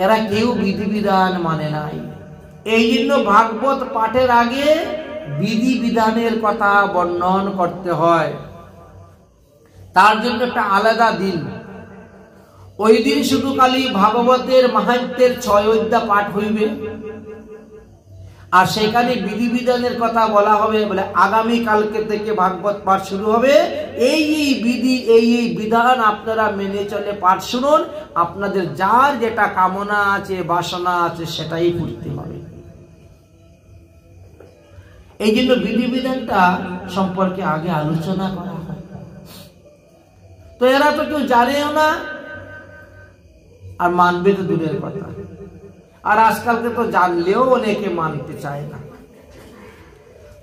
Speaker 1: এরা কেউ বিধি বিধান মানে নাই। এই জন্য ভাগবত পাঠের আগে বিধি বিধানের কথা বর্ণন করতে হয়। তার জন্য একটা আলাদা দিন। ওই দিন শুধু খালি ভাগবতের মাহাত্ম্যের 6 অধ্যায় পাঠ হইবে, আর সেখানে বিধি বিধানের কথা বলা হবে। বলে আগামী কালকে থেকে ভাগবত পাঠ শুরু হবে, এই বিধি, এই বিধান আপনারা মেনে চলে পাঠ শুনুন। আপনাদের যার যেটা কামনা আছে, বাসনা আছে, সেটাই পূর্তি হবে। এই জন্য বিধি বিধানটা সম্পর্কে আগে আলোচনা করা হয়। তো এরা তো কেউ জানেও না, আর মানবে তো দূরের কথা। আর আজকালকে তো জানলেও অনেকে মানতে চায় না।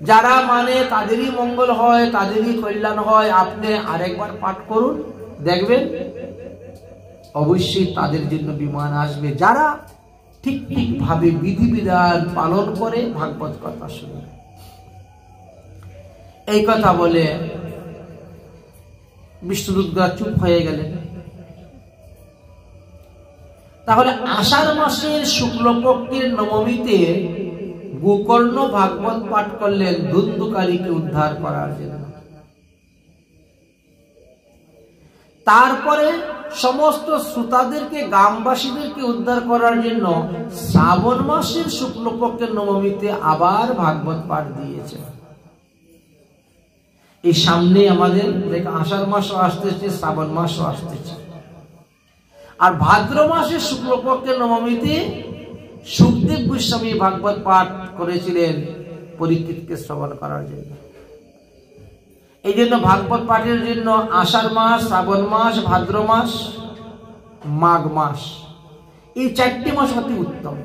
Speaker 1: যারা মানে তাদেরই মঙ্গল হয়, তাদেরই কল্যাণ হয়। আপনি আরেকবার পাঠ করুন, দেখবেন অবশ্যই তাদের জন্য বিমান আসবে, যারা ঠিক ঠিক ভাবে বিধি বিধান পালন করে ভাগবত কথা শুনে। এই কথা বলে বিষ্ণুদূতরা চুপ হয়ে গেলেন। তাহলে আষাঢ় মাসের শুক্লপক্ষের নবমীতে গোকর্ণ ভাগবত পাঠ করলেন ধুন্ধুকারীকে উদ্ধার করার জন্য। তারপরে সমস্ত শ্রোতাদেরকে, গ্রামবাসীদেরকে উদ্ধার করার জন্য শ্রাবণ মাসের শুক্লপক্ষের নবমীতে আবার ভাগবত পাঠ দিয়েছে। এই সামনে আমাদের আষাঢ় মাসও আসতেছে, শ্রাবণ মাসও আসতেছে। আর ভাদ্র মাসের শুক্লপক্ষের নবমীতে সুখদেব গোস্বামী ভাগবত পাঠ করেছিলেন পরীক্ষিতকে শ্রবণ করার জন্য। এই জন্য ভাগবত পাঠের জন্য আষাঢ় মাস, শ্রাবণ মাস, ভাদ্র মাস, মাঘ মাস, এই 4টি মাস অতি উত্তম।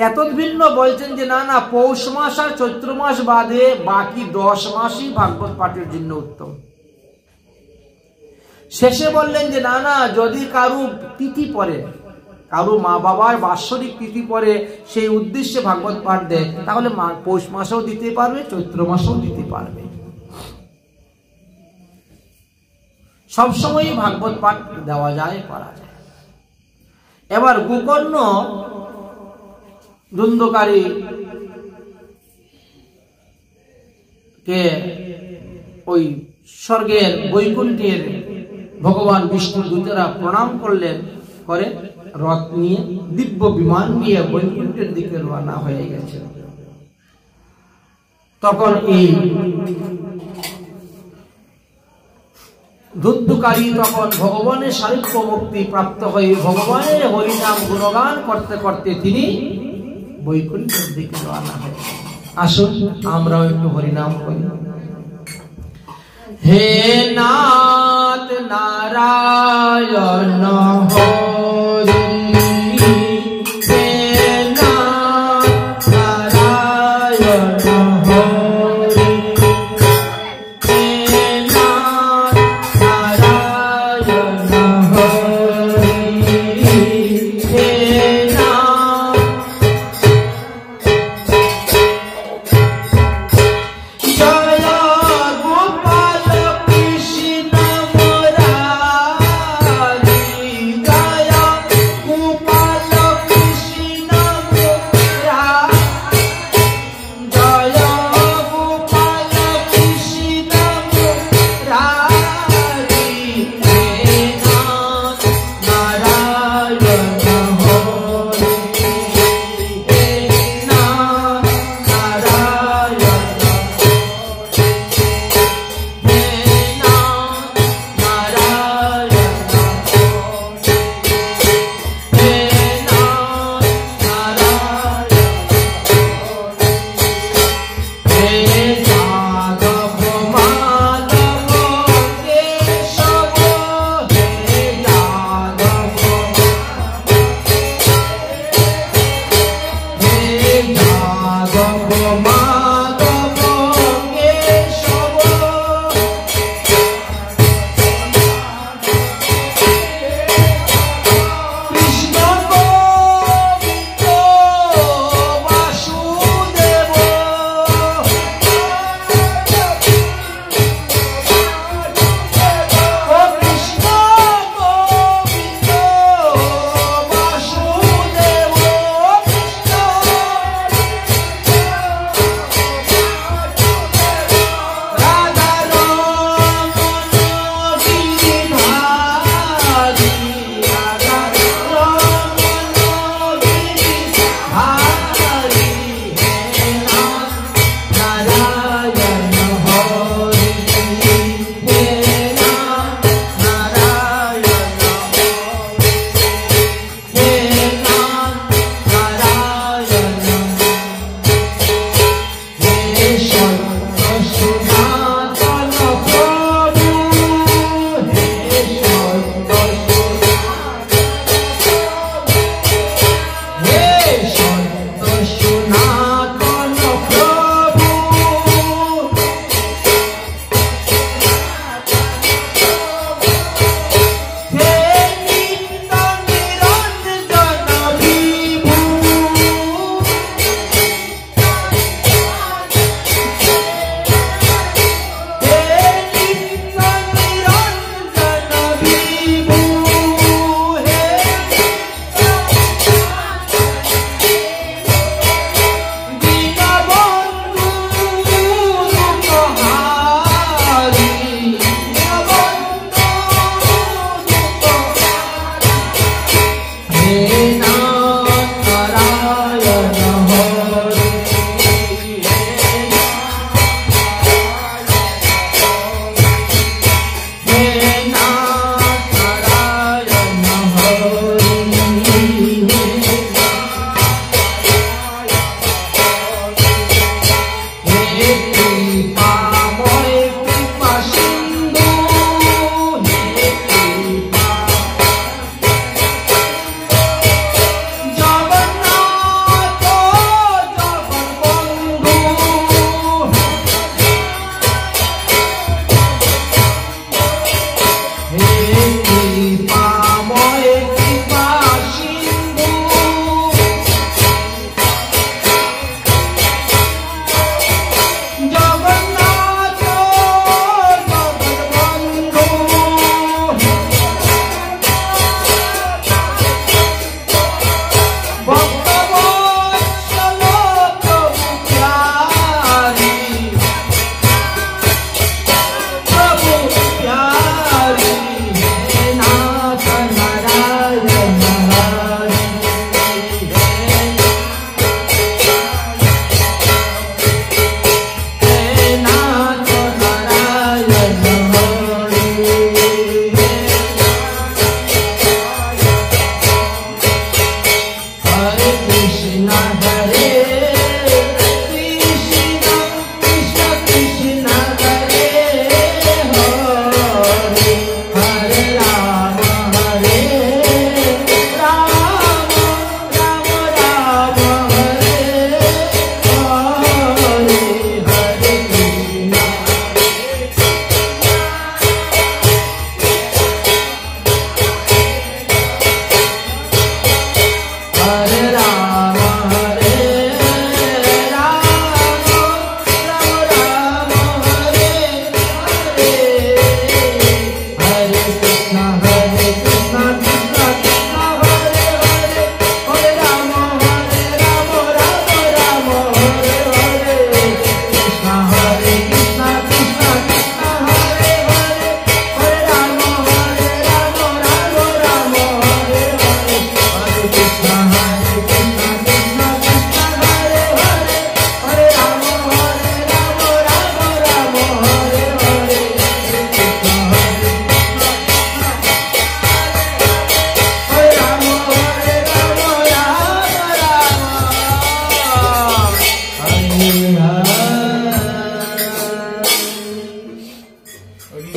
Speaker 1: এত ভিন্ন বলছেন যে না, পৌষ মাস আর চৈত্র মাস বাদে বাকি 10 মাসই ভাগবত পাঠের জন্য উত্তম। শেষে বললেন যে না, যদি কারু তিথি পড়ে, কারু মা বাবার বাৎসরিক তিথি পড়ে, সেই উদ্দেশ্যে ভাগবত পাঠ দেয়, তাহলে পৌষ মাসেও দিতে পারবে, চৈত্র মাসেও দিতে পারবে। সবসময়ই ভাগবত পাঠ দেওয়া যায়, করা যায়। এবার গোকর্ণ ধুন্ধুকারী কে ওই স্বর্গের বৈকুণ্ঠের ভগবান বিষ্ণু দূতেরা প্রণাম করলেন, করে রথ নিয়ে, দিব্য বিমান নিয়ে বৈকুণ্ঠের দিকে রওনা হয়ে গেছে। তখন এই ধুদ্ধকারী তখন ভগবানের সারূপ্য মুক্তি প্রাপ্ত হয়ে ভগবানের হরিনাম গুণগান করতে করতে তিনি বৈকুণ্ঠের দিকে রওনা হয়। আসুন আমরাও একটু হরিনাম করি। হে নাথ নারায়ণ হরি, হে নাথ নারায়ণ হরি, হে নাথ নারায়ণ হরি, হে নাথ। জয় গোপাল কৃষ্ণ মুরারি,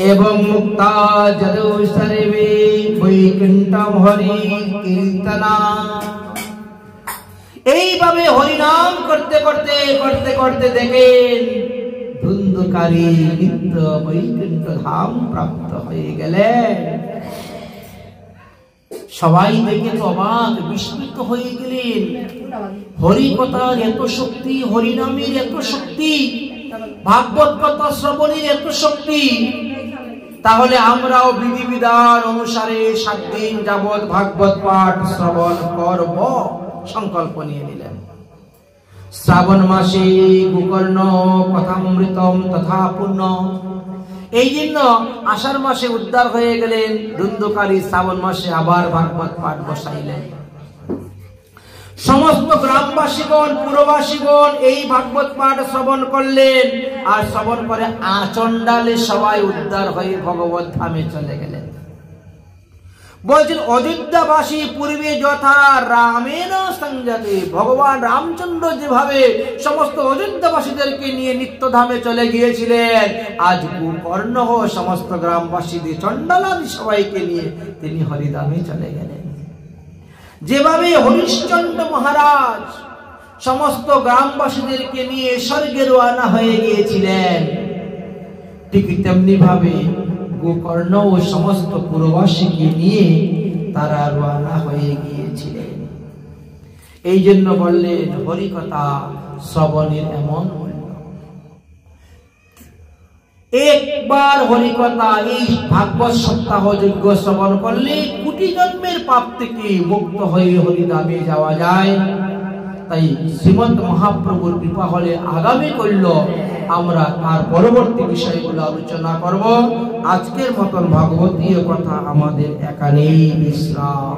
Speaker 1: এবং মুক্তা যদু সর্বে বৈকুণ্ঠম হরি কীর্তনা। এইভাবে হরিনাম করতে করতে করতে করতে দেখেন ধুন্ধুকারী নিত্য বৈকুণ্ঠ ধাম প্রাপ্ত হয়ে গেলেন। সবাই দেখে তো অবাক বিস্মিত হয়ে গেলেন। হরি কথার এত শক্তি, হরিনামের এত শক্তি, ভাগবত কথা শ্রবণের এত শক্তি, তাহলে আমরাও বিধিবিধান অনুসারে 7 দিন যাবৎ ভাগবত পাঠ শ্রবণ করব সংকল্প নিয়ে নিলেন। শ্রাবণ মাসে গোকর্ণ কথামৃতম তথা পুণ্য, এই জন্য আষাঢ় মাসে উদ্ধার হয়ে গেলেন ধুন্ধুকারী, শ্রাবণ মাসে আবার ভাগবত পাঠ বসাইলেন। সমস্ত গ্রামবাসীগণ পুরবাসীগণ এই ভাগবত পাঠ শ্রবণ করলেন, আর শ্রবণ করে আচণ্ডালে সবাই উদ্ধার হয়ে ভগবত ধামে চলে গেলেন। বলছেন অযোধ্যাবাসী পূর্বে যথা রামেণ সংজাতে, ভগবান রামচন্দ্র যেভাবে সমস্ত অযোধ্যাবাসীদেরকে নিয়ে নিত্যধামে চলে গিয়েছিলেন, আজ গোকর্ণ সমস্ত গ্রামবাসীদের চণ্ডালাদি সবাইকে নিয়ে তিনি হরিধামে চলে গেলেন। যেভাবে হরিশ্চন্দ্র মহারাজ সমস্ত গ্রামবাসীদেরকে নিয়ে স্বর্গে রওনা হয়ে গিয়েছিলেন, ঠিক তেমনি ভাবে গোকর্ণ ও সমস্ত পুরবাসীকে নিয়ে তারা রওনা হয়ে গিয়েছিলেন। এই জন্য বললেন হরিকথা শ্রবণের এমন মূল্য। একবার হরিকথা এই ভাগবত সপ্তাহ যজ্ঞ শ্রবণ করলে কোটি জন্মের পাপ থেকে মুক্ত হয়ে হরিধামে যাওয়া যায়। তাই শ্রীমন্ত মহাপ্রভুর কৃপা হলে আগামী করল আমরা তার পরবর্তী বিষয়গুলো আলোচনা করব। আজকের মতন ভাগবতীয় কথা আমাদের এখানেই বিশ্রাম।